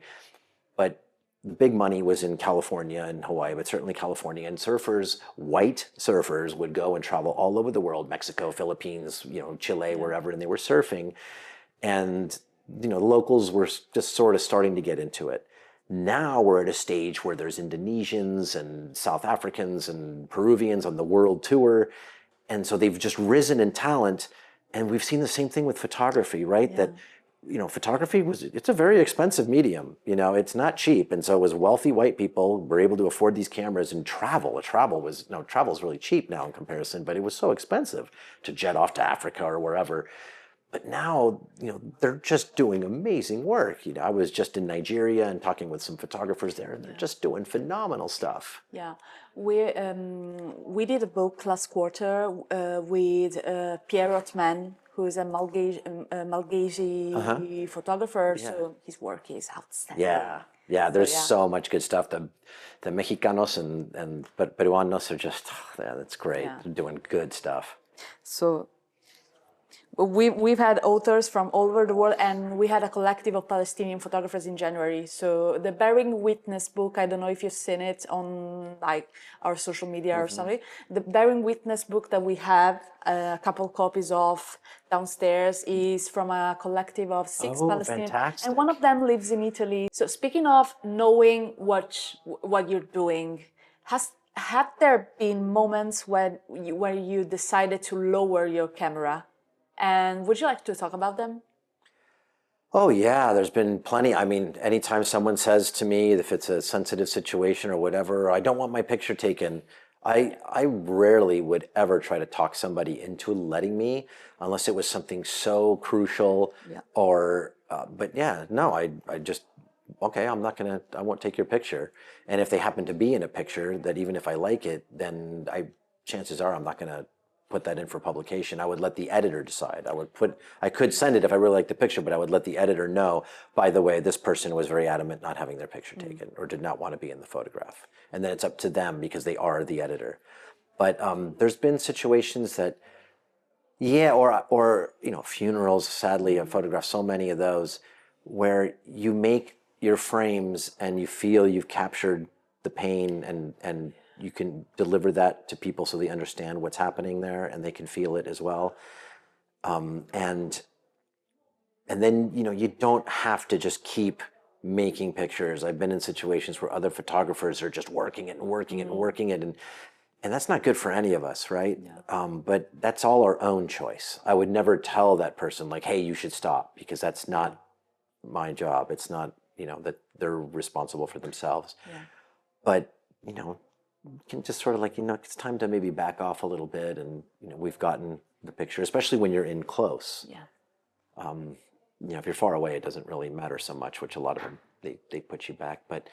but the big money was in California and Hawaii, but certainly California. And surfers, white surfers, would go and travel all over the world, Mexico, Philippines, you know, Chile, wherever, and they were surfing. And, you know, the locals were just sort of starting to get into it. Now we're at a stage where there's Indonesians and South Africans and Peruvians on the world tour. And so they've just risen in talent. And we've seen the same thing with photography, right? That, you know, photography it's a very expensive medium. You know, it's not cheap. And so it was wealthy white people were able to afford these cameras and travel. Travel is really cheap now in comparison, but it was so expensive to jet off to Africa or wherever. But now, you know, they're just doing amazing work. You know, I was just in Nigeria and talking with some photographers there, and they're just doing phenomenal stuff. Yeah, we did a book last quarter with Pierre Otman, who is a Malgache photographer. So his work is outstanding. Yeah. There's so much good stuff. The Mexicanos and Peruanos are just, that's great. Yeah. They're doing good stuff. So we've had authors from all over the world, and we had a collective of Palestinian photographers in January. So the Bearing Witness book, I don't know if you've seen it on like our social media or something. The Bearing Witness book that we have a couple copies of downstairs is from a collective of 6 Palestinians. Fantastic. And one of them lives in Italy. So speaking of knowing what you're doing, have there been moments where you decided to lower your camera? And would you like to talk about them? Oh yeah, there's been plenty. I mean, anytime someone says to me, if it's a sensitive situation or whatever, I don't want my picture taken, I rarely would ever try to talk somebody into letting me, unless it was something so crucial or, but yeah, no, I just, okay, I won't take your picture. And if they happen to be in a picture that even if I like it, then chances are I'm not gonna put that in for publication. I would let the editor decide. I could send it if I really liked the picture, but I would let the editor know, by the way, this person was very adamant not having their picture taken or did not want to be in the photograph. And then it's up to them because they are the editor. But there's been situations that, or you know, funerals, sadly, I've photographed so many of those, where you make your frames and you feel you've captured the pain and you can deliver that to people so they understand what's happening there and they can feel it as well. And then, you know, you don't have to just keep making pictures. I've been in situations where other photographers are just working it and working it and working it. And that's not good for any of us, right? Yeah. But that's all our own choice. I would never tell that person like, hey, you should stop, because that's not my job. It's not, you know, that they're responsible for themselves. Yeah. But, you know, you can just sort of like, you know, it's time to maybe back off a little bit, and, you know, we've gotten the picture, especially when you're in close. Yeah. You know, if you're far away, it doesn't really matter so much, which a lot of them, they put you back. But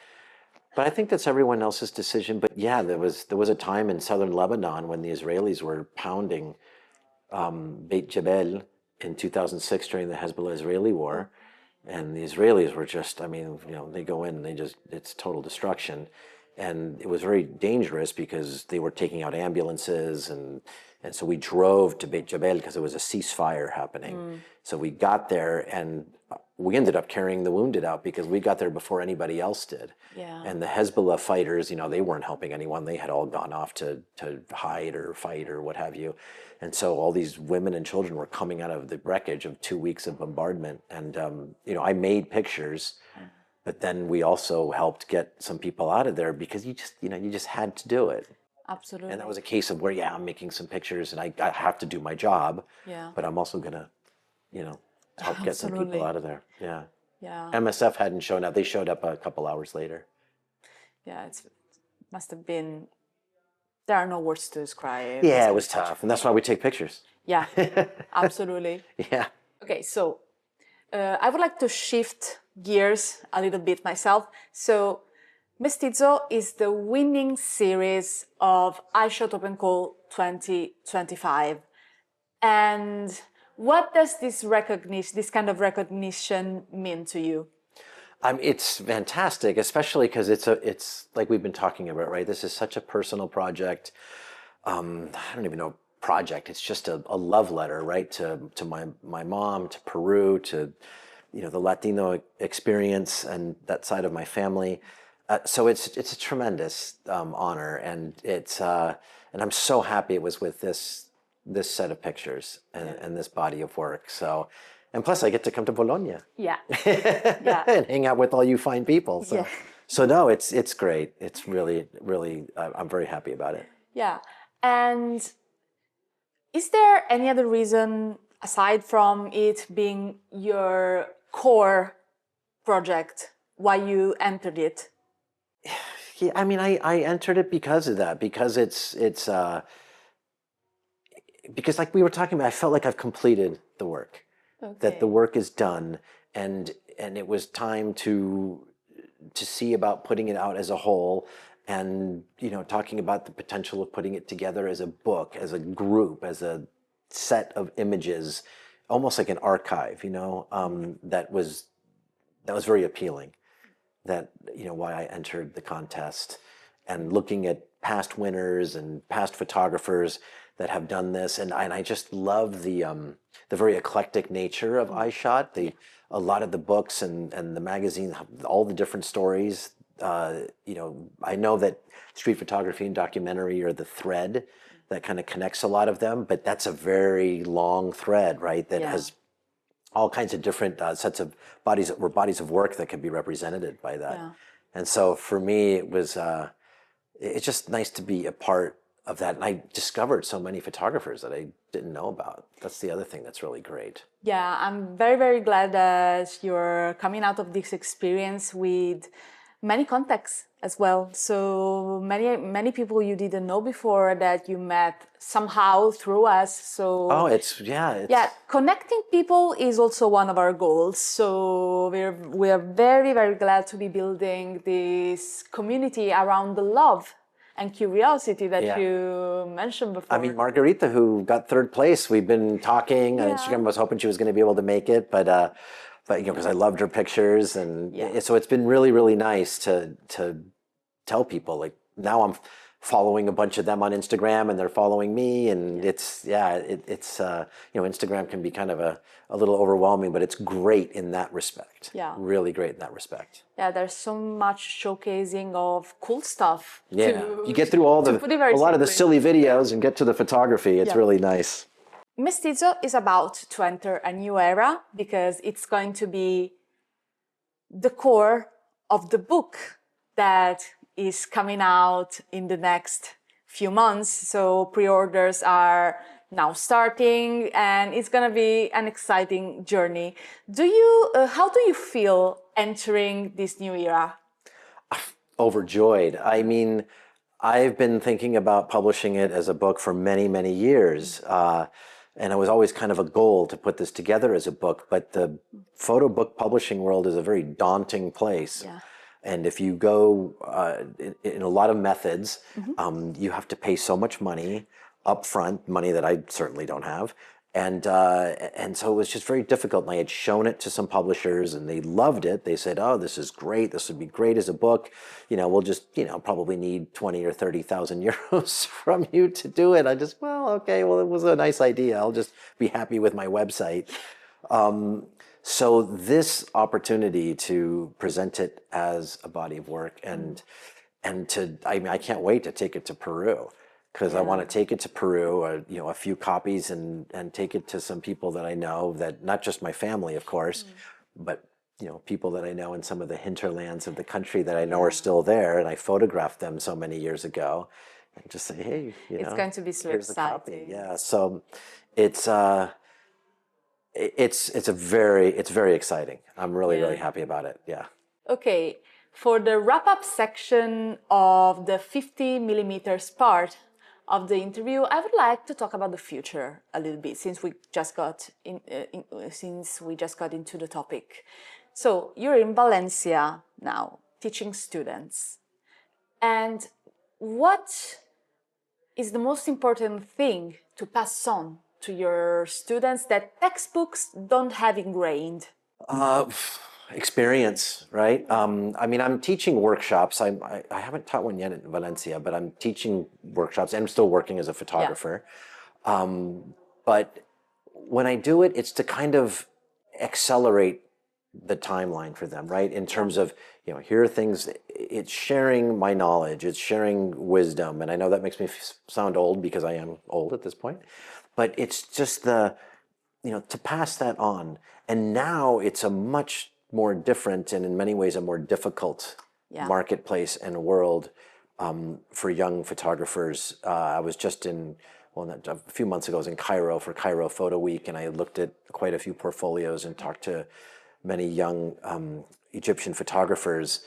I think that's everyone else's decision. But yeah, there was a time in southern Lebanon when the Israelis were pounding Beit Jabel in 2006 during the Hezbollah-Israeli war. And the Israelis were just, I mean, you know, they go in and it's total destruction. And it was very dangerous because they were taking out ambulances, and so we drove to Beit Jabel because there was a ceasefire happening. So we got there, and we ended up carrying the wounded out because we got there before anybody else did. Yeah. And the Hezbollah fighters, you know, they weren't helping anyone. They had all gone off to hide or fight or what have you. And so all these women and children were coming out of the wreckage of 2 weeks of bombardment. And, you know, I made pictures. But then we also helped get some people out of there because you just had to do it. Absolutely. And that was a case of where, yeah, I'm making some pictures and I have to do my job. Yeah. But I'm also gonna, you know, help get some people out of there. Yeah. Yeah. MSF hadn't shown up. They showed up a couple hours later. Yeah, it must have been, there are no words to describe. Yeah, it was tough. And that's why we take pictures. Yeah, absolutely. Yeah. Okay, so I would like to shift gears a little bit myself. So Mestizo is the winning series of Eyeshot Open Call 2025. And what does this kind of recognition mean to you? It's fantastic, especially because it's like we've been talking about, right? This is such a personal project. I don't even know project. It's just a love letter, right? To my mom, to Peru, to the Latino experience and that side of my family. So it's a tremendous honor, and and I'm so happy it was with this set of pictures and this body of work. So. And plus, I get to come to Bologna. Yeah. Yeah. And hang out with all you fine people. So, yeah. So no, it's great. It's really, I'm very happy about it. Yeah. And is there any other reason, aside from it being your core project, why you entered it? Yeah, I mean, I entered it because of that, because because like we were talking about, I felt like I've completed the work. Okay. That the work is done, and it was time to see about putting it out as a whole, and talking about the potential of putting it together as a book, as a group, as a set of images, almost like an archive. That was very appealing. That why I entered the contest, and looking at past winners and past photographers that have done this, and I just love the very eclectic nature of Eyeshot. A lot of the books and the magazine, all the different stories. I know that street photography and documentary are the thread that kind of connects a lot of them, but that's a very long thread, right? That has all kinds of different sets of bodies of work that can be represented by that. Yeah. And so for me, it was it's just nice to be a part of that. And I discovered so many photographers that I didn't know about. That's the other thing that's really great. Yeah, I'm very, very glad that you're coming out of this experience with many contacts as well. So many people you didn't know before that you met somehow through us. So connecting people is also one of our goals. So we are very, very glad to be building this community around the love and curiosity that you mentioned before. I mean, Margarita, who got third place, we've been talking, and Instagram was hoping she was going to be able to make it, but because I loved her pictures, and so it's been really, really nice to tell people, like, now I'm following a bunch of them on Instagram, and they're following me, and Instagram can be kind of a little overwhelming, but it's great in that respect. Yeah, really great in that respect. Yeah, there's so much showcasing of cool stuff. Yeah, you get through a lot of the silly videos and get to the photography. It's really nice. Mestizo is about to enter a new era because it's going to be the core of the book that is coming out in the next few months. So pre-orders are now starting, and it's going to be an exciting journey. How do you feel entering this new era? Overjoyed. I mean, I've been thinking about publishing it as a book for many, many years. And it was always kind of a goal to put this together as a book, but the photo book publishing world is a very daunting place. Yeah. And if you go in a lot of methods, you have to pay so much money up front, money that I certainly don't have. And so it was just very difficult. And I had shown it to some publishers, and they loved it. They said, "Oh, this is great. This would be great as a book. We'll just, probably need 20 or 30,000 euros from you to do it." It was a nice idea. I'll just be happy with my website. So this opportunity to present it as a body of work and I can't wait to take it to Peru. Because I want to take it to Peru, a few copies, and take it to some people that I know, that not just my family, of course, but people that I know in some of the hinterlands of the country that I know are still there, and I photographed them so many years ago, and just say, hey, it's going to be so here's exciting. a copy. Yeah, so it's very exciting. I'm really, really Yeah. happy about it. Yeah. Okay, for the wrap-up section of the 50 millimeters part of the interview, I would like to talk about the future a little bit, since we just got into the topic. So you're in Valencia now, teaching students, and what is the most important thing to pass on to your students that textbooks don't have ingrained? Uh, Experience, right? I mean, I'm teaching workshops. I haven't taught one yet in Valencia, but I'm teaching workshops and I'm still working as a photographer. But when I do it, it's to kind of accelerate the timeline for them, right? In terms of, here are things, it's sharing my knowledge, it's sharing wisdom. And I know that makes me sound old because I am old at this point, but it's just to pass that on. And now it's a much more different and in many ways a more difficult marketplace and world for young photographers. I was just a few months ago, I was in Cairo for Cairo Photo Week, and I looked at quite a few portfolios and talked to many young Egyptian photographers.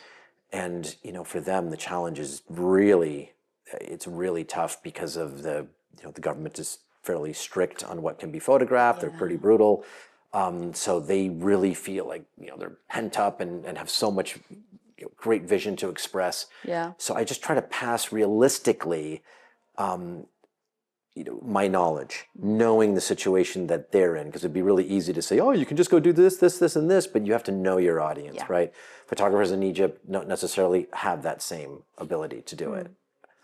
And, for them, the challenge is it's really tough because of the government is fairly strict on what can be photographed. They're pretty brutal. So they really feel like, they're pent up and have so much great vision to express. Yeah. So I just try to pass realistically, my knowledge, knowing the situation that they're in, because it'd be really easy to say, oh, you can just go do this, this, this, and this, but you have to know your audience, right? Photographers in Egypt don't necessarily have that same ability to do it.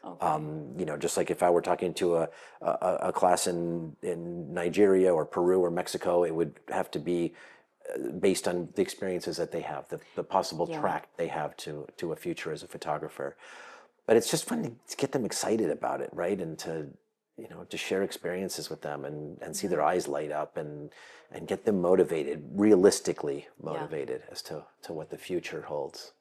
Okay. Just like if I were talking to a class in Nigeria or Peru or Mexico, it would have to be based on the experiences that they have, the possible track they have to a future as a photographer. But it's just fun to get them excited about it, right? And to share experiences with them and see their eyes light up and get them motivated, realistically motivated as to what the future holds.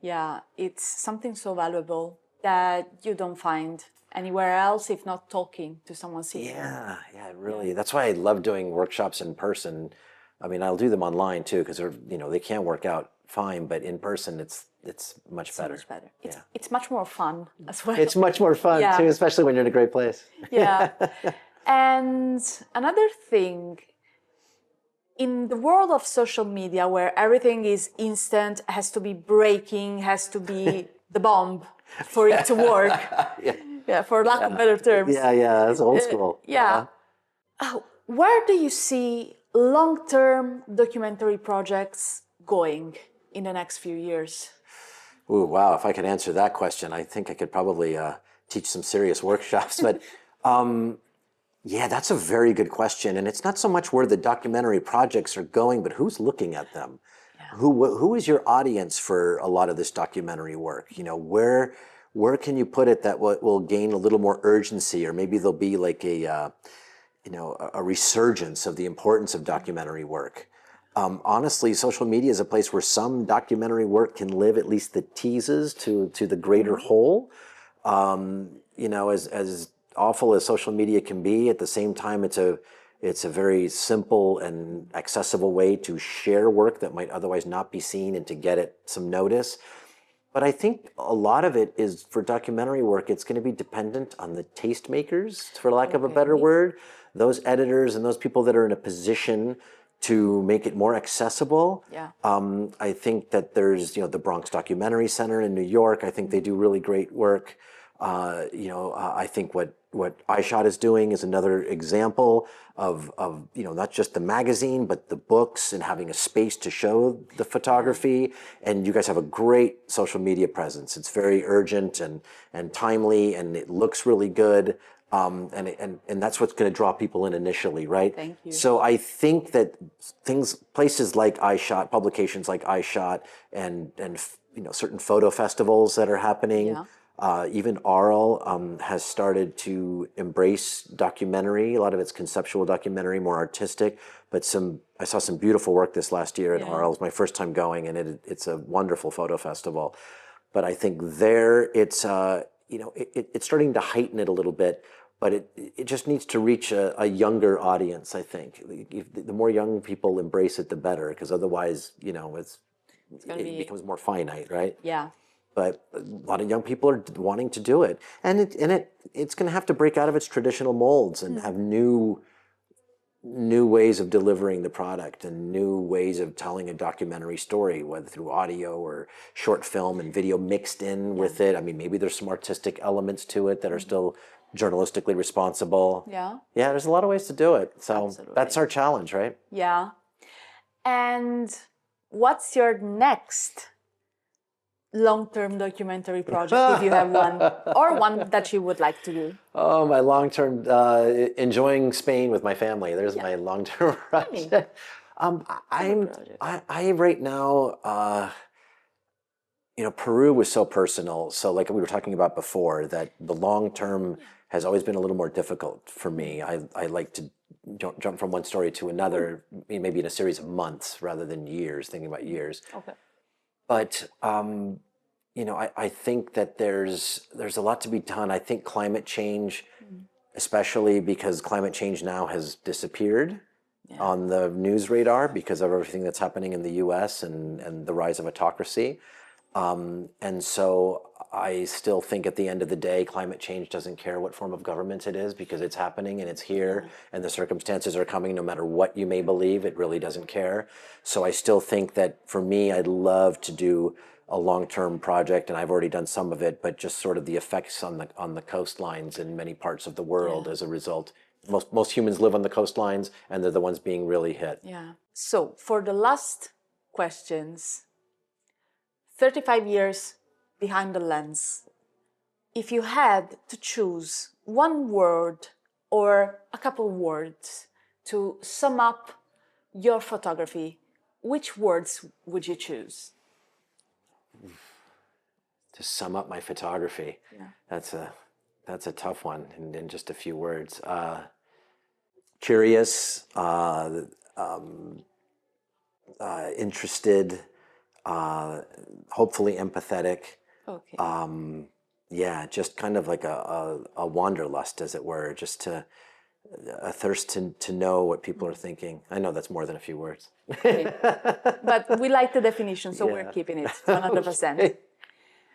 Yeah, it's something so valuable that you don't find anywhere else if not talking to someone sitting. Yeah, really. That's why I love doing workshops in person. I mean, I'll do them online too because they can work out fine, but in person it's much better. Much better. It's much more fun as well. It's much more fun too, especially when you're in a great place. Yeah. And another thing, in the world of social media where everything is instant, has to be breaking, has to be the bomb for it to work. For lack of better terms. Yeah, that's old school. Where do you see long-term documentary projects going in the next few years? Ooh, wow, if I could answer that question, I think I could probably teach some serious workshops. But that's a very good question. And it's not so much where the documentary projects are going, but who's looking at them. Who is your audience for a lot of this documentary work? Where can you put it that will gain a little more urgency, or maybe there'll be like a resurgence of the importance of documentary work. Honestly, social media is a place where some documentary work can live, at least the teases to the greater whole. As awful as social media can be, at the same time, it's a very simple and accessible way to share work that might otherwise not be seen and to get it some notice. But I think a lot of it is, for documentary work, it's going to be dependent on the tastemakers, for lack of a better word, those editors and those people that are in a position to make it more accessible. I think that there's, the Bronx Documentary Center in New York. I think they do really great work. I think what Eyeshot is doing is another example of not just the magazine, but the books and having a space to show the photography. And you guys have a great social media presence. It's very urgent and timely, and it looks really good. And that's what's going to draw people in initially, right? Thank you. So I think that places like Eyeshot, publications like Eyeshot, and certain photo festivals that are happening. Even Arl has started to embrace documentary. A lot of it's conceptual documentary, more artistic. But I saw some beautiful work this last year at Arl. It was my first time going, and it's a wonderful photo festival. But I think there it's starting to heighten it a little bit. but it just needs to reach a younger audience, I think. The more young people embrace it, the better, because otherwise, it becomes more finite, right? Yeah. But a lot of young people are wanting to do it, and it's going to have to break out of its traditional molds and have new ways of delivering the product and new ways of telling a documentary story, whether through audio or short film and video mixed in with it. I mean, maybe there's some artistic elements to it that are still journalistically responsible. Yeah. Yeah, there's a lot of ways to do it. So Absolutely. that's our challenge, right? Yeah. And what's your next long-term documentary project, if you have one, or one that you would like to do? Oh, my long-term, enjoying Spain with my family. There's my long-term project. I right now, Peru was so personal. So like we were talking about before, that the long-term has always been a little more difficult for me. I like to jump from one story to another, maybe in a series of months rather than years, thinking about years. Okay. But I think that there's a lot to be done. I think climate change, especially because climate change now has disappeared on the news radar because of everything that's happening in the U.S. and the rise of autocracy. And so I still think at the end of the day, climate change doesn't care what form of government it is, because it's happening and it's here and the circumstances are coming no matter what you may believe. It really doesn't care. So I still think that for me, I'd love to do a long-term project, and I've already done some of it, but just sort of the effects on the coastlines in many parts of the world as a result. Most humans live on the coastlines, and they're the ones being really hit. Yeah. So for the last questions, 35 years behind the lens, if you had to choose one word or a couple words to sum up your photography, which words would you choose? To sum up my photography, that's a tough one in just a few words. Curious, interested, hopefully empathetic. Okay. Just kind of like a wanderlust, as it were, just a thirst to know what people are thinking. I know that's more than a few words. Okay. But we like the definition, so we're keeping it 100%.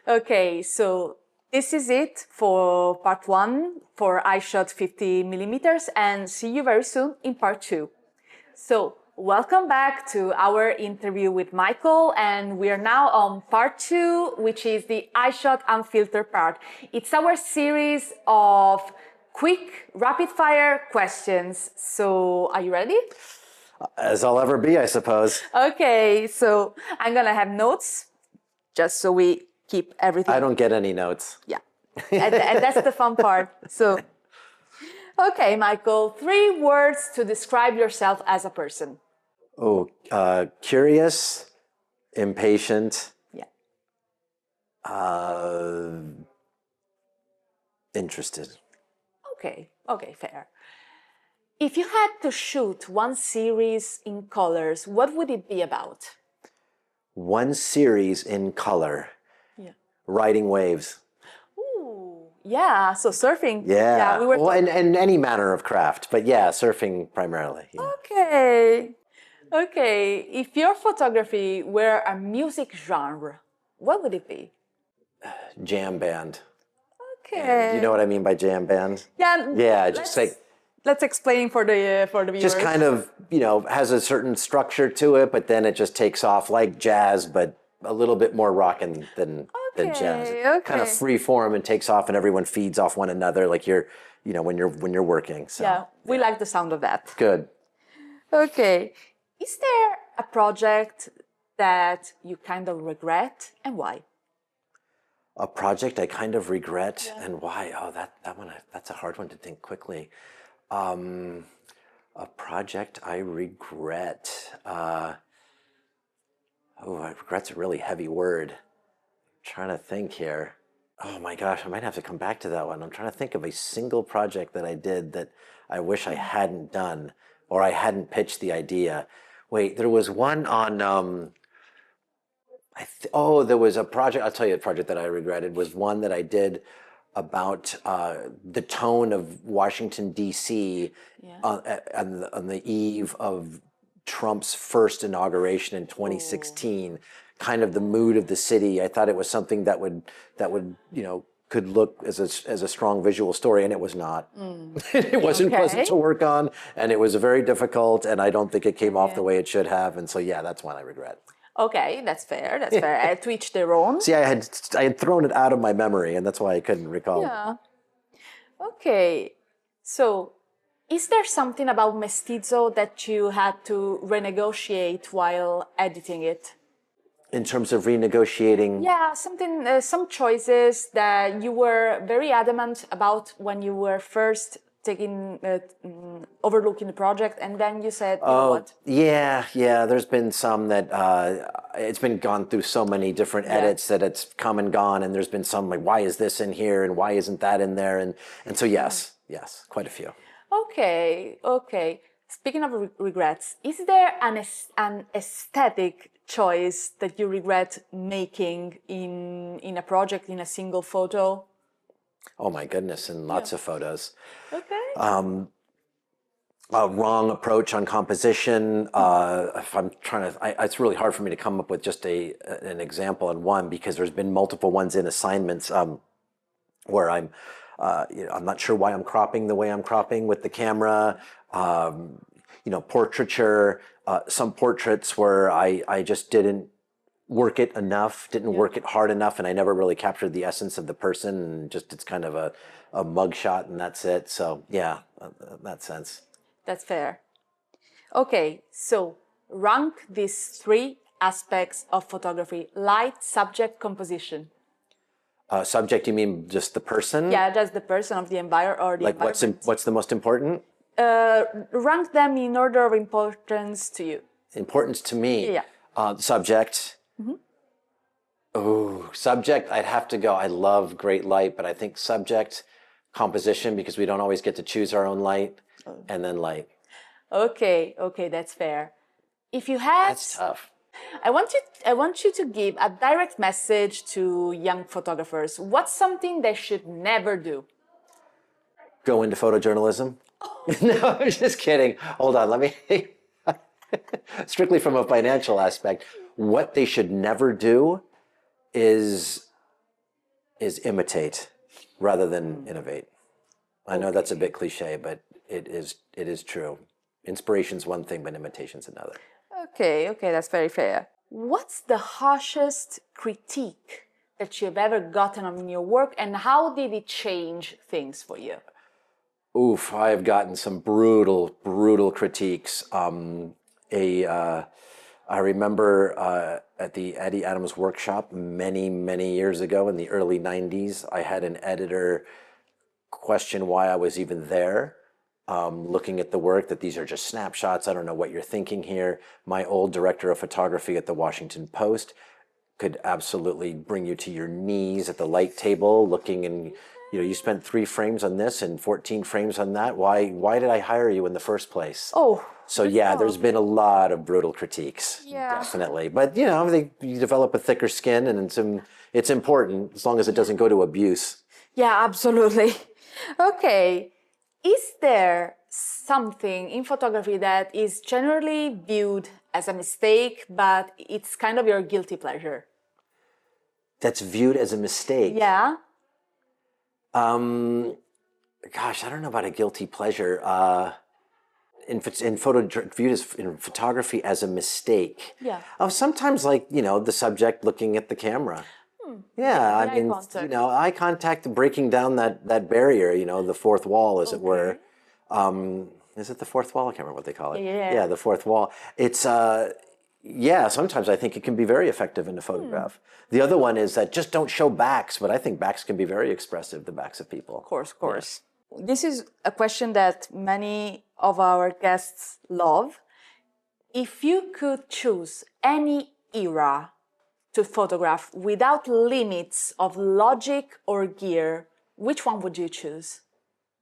Okay, so this is it for part 1 for Eyeshot 50mm, and see you very soon in part 2. So welcome back to our interview with Michael, and we are now on part 2, which is the Eyeshot Unfiltered part. It's our series of quick, rapid-fire questions. So are you ready? As I'll ever be, I suppose. Okay, so I'm gonna have notes, just so we keep everything. I don't get any notes. Yeah, and that's the fun part. So, okay, Michael, 3 words to describe yourself as a person. Oh, curious, impatient. Yeah. Interested. Okay, fair. If you had to shoot one series in colors, what would it be about? One series in color. Yeah. Riding waves. Ooh, yeah. So surfing. Yeah. We were. Well, and any manner of craft, but yeah, surfing primarily. Yeah. Okay. If your photography were a music genre, what would it be? Jam band. Okay. Do you know what I mean by jam band? Yeah. Yeah, just like. Let's explain for the viewers. Just kind of, has a certain structure to it, but then it just takes off like jazz, but a little bit more rockin' than jazz. Okay. Kind of free form and takes off, and everyone feeds off one another, like when you're working. So, yeah, we like the sound of that. Good. Okay. Is there a project that you kind of regret, and why? A project I kind of regret, and why? Oh, that one, that's a hard one to think quickly. A project I regret. Regret's a really heavy word. I'm trying to think here. Oh my gosh, I might have to come back to that one. I'm trying to think of a single project that I did that I wish I hadn't done, or I hadn't pitched the idea. Wait, there was one on, there was a project, I'll tell you a project that I regretted, was one that I did about the tone of Washington, D.C. On the eve of Trump's first inauguration in 2016, kind of the mood of the city. I thought it was something that would could look as a strong visual story, and it was not. It wasn't pleasant to work on, and it was very difficult, and I don't think it came off the way it should have, and so that's one I regret. Okay, that's fair. That's fair. To each their own. See, I had thrown it out of my memory, and that's why I couldn't recall. Yeah. Okay. So, is there something about Mestizo that you had to renegotiate while editing it? In terms of renegotiating? Yeah, some choices that you were very adamant about when you were first overlooking the project, and then you said, you know what? Yeah. There's been some that it's been gone through so many different edits that it's come and gone, and there's been some like, why is this in here and why isn't that in there? And so yes, quite a few. Okay. Speaking of regrets, is there an aesthetic choice that you regret making in a project, in a single photo? Oh my goodness, and lots of photos. Okay. A wrong approach on composition. If I'm trying to, it's really hard for me to come up with just an example on one, because there's been multiple ones in assignments where I'm not sure why I'm cropping the way I'm cropping with the camera. Portraiture. Some portraits where I just didn't work it enough, didn't work it hard enough, and I never really captured the essence of the person, and just it's kind of a mug shot and that's it. So in that sense. That's fair. Okay, so rank these three aspects of photography: light, subject, composition. Subject, you mean just the person? Yeah, just the person of the environment or the environment. What's the most important? Rank them in order of importance to you. Importance to me? Yeah. Subject. Oh, subject, I'd have to go. I love great light, but I think subject, composition, because we don't always get to choose our own light, and then light. Okay, that's fair. If you had... That's tough. I want you to give a direct message to young photographers. What's something they should never do? Go into photojournalism? No, I'm just kidding. Hold on, let me... Strictly from a financial aspect, what they should never do is imitate rather than innovate. I know that's a bit cliche, but it is true. Inspiration's one thing, but imitation's another. Okay, that's very fair. What's the harshest critique that you've ever gotten on your work, and how did it change things for you? Oof, I have gotten some brutal critiques. I remember at the Eddie Adams workshop many years ago in the early 90s, I had an editor question why I was even there, looking at the work, that these are just snapshots. I don't know what you're thinking here. My old director of photography at the Washington Post could absolutely bring you to your knees at the light table looking, and you spent 3 frames on this and 14 frames on that. Why did I hire you in the first place? So there's been a lot of brutal critiques, definitely. But you develop a thicker skin, and it's important as long as it doesn't go to abuse. Yeah, absolutely. Okay, is there something in photography that is generally viewed as a mistake, but it's kind of your guilty pleasure? That's viewed as a mistake? Yeah. Gosh, I don't know about a guilty pleasure. Viewed as in photography as a mistake. Yeah. Sometimes the subject looking at the camera. Yeah, I mean, eye contact, breaking down that barrier, the fourth wall, as it were. Is it the fourth wall? I can't remember what they call it. Yeah, the fourth wall. It's sometimes I think it can be very effective in a photograph. The other one is that just don't show backs, but I think backs can be very expressive, the backs of people. Of course. Yeah. This is a question that many of our guests love. If you could choose any era to photograph without limits of logic or gear, which one would you choose?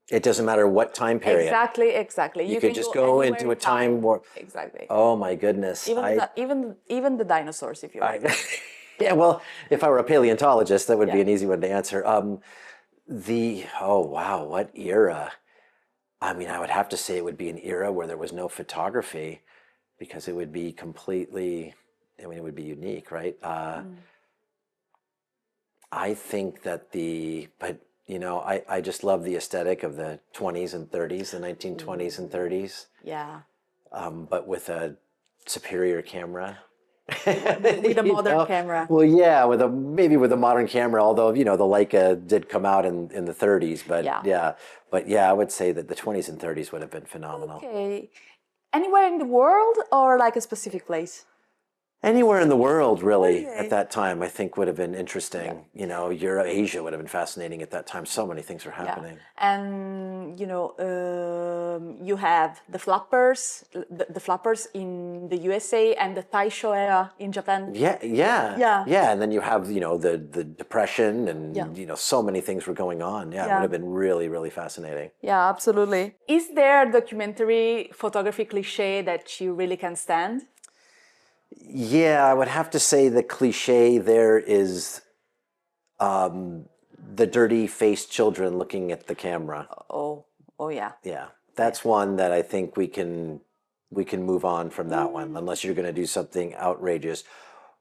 It doesn't matter what time period. Exactly. You could just go into a time where... Exactly. Oh my goodness. Even the dinosaurs, if you like. Yeah, well, if I were a paleontologist, that would be an easy one to answer. Oh wow, what era? I mean, I would have to say it would be an era where there was no photography because it would be completely, I mean, it would be unique, right? I think that but you know, I just love the aesthetic of the 20s and 30s, the 1920s and 30s, Yeah. but with a superior camera. With a modern camera. Well, yeah, maybe with a modern camera, although, you know, the Leica did come out in the 30s, but Yeah. yeah, I would say that the 20s and 30s would have been phenomenal. Okay. Anywhere in the world or like a specific place? Anywhere in the world, really, at that time, I think would have been interesting. You know, Europe, Asia would have been fascinating at that time. So many things were happening. And you know, you have the flappers, the flappers in the USA and the Taisho era in Japan. Yeah. And then you have, you know, the depression and you know, so many things were going on. Yeah, it would have been really, really fascinating. Yeah, absolutely. Is there a documentary photography cliche that you really can stand? Yeah, I would have to say the cliche there is the dirty-faced children looking at the camera. Oh yeah. Yeah, that's one that I think we can move on from that one, unless you're going to do something outrageous.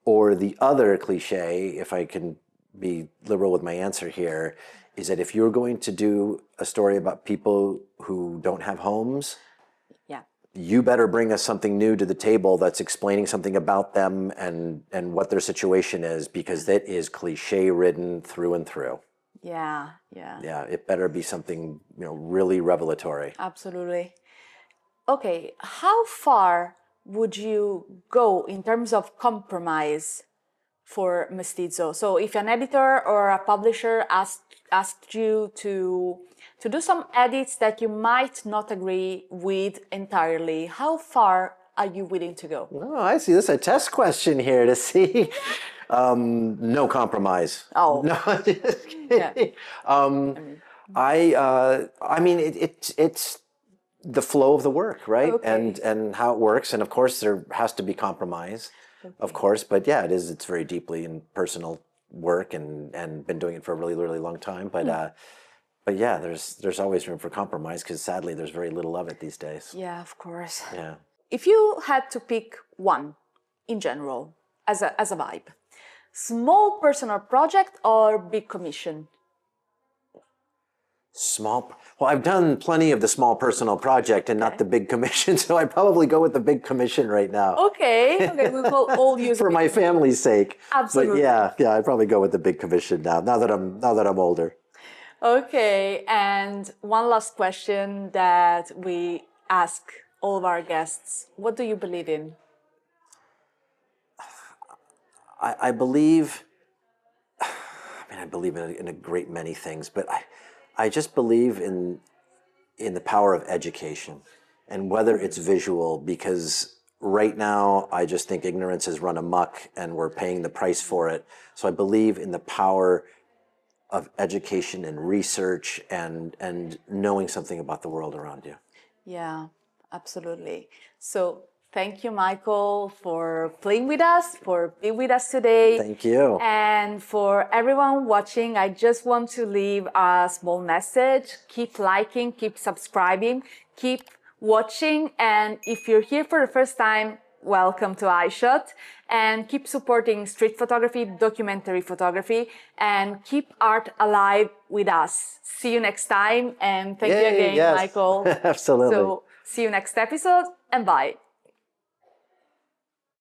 Or the other cliche, if I can be liberal with my answer here, is that if you're going to do a story about people who don't have homes, you better bring us something new to the table that's explaining something about them and what their situation is, because that is cliche ridden through and through. Yeah. Yeah, it better be something, you know, really revelatory. Absolutely. Okay, how far would you go in terms of compromise for Mestizo? So if an editor or a publisher asked you to do some edits that you might not agree with entirely, how far are you willing to go? Oh, I see. This is a test question here to see. No compromise. Oh. No, just kidding. I mean, it's the flow of the work, right? Okay. And how it works. And of course, there has to be compromise, of course. But yeah, it's very deeply in personal work and been doing it for a really, really long time. But yeah, there's always room for compromise because sadly, there's very little of it these days. Yeah, of course. Yeah. If you had to pick one in general as a vibe, small personal project or big commission? Well, I've done plenty of the small personal project and not the big commission, so I'd probably go with the big commission right now. Okay, we will all use for my family's sake. Absolutely. But yeah, I'd probably go with the big commission now that I'm older. Okay, and one last question that we ask all of our guests. What do you believe in? I believe, I believe in a great many things, but I just believe in the power of education and whether it's visual, because right now I just think ignorance has run amok and we're paying the price for it. So I believe in the power of education and research and knowing something about the world around you. Yeah, absolutely. So thank you, Michael, for playing with us, for being with us today. Thank you. And for everyone watching, I just want to leave a small message. Keep liking, keep subscribing, keep watching. And if you're here for the first time, welcome to Eyeshot. And keep supporting street photography, documentary photography, and keep art alive with us. See you next time. And thank you again, Michael. Absolutely. So see you next episode and bye.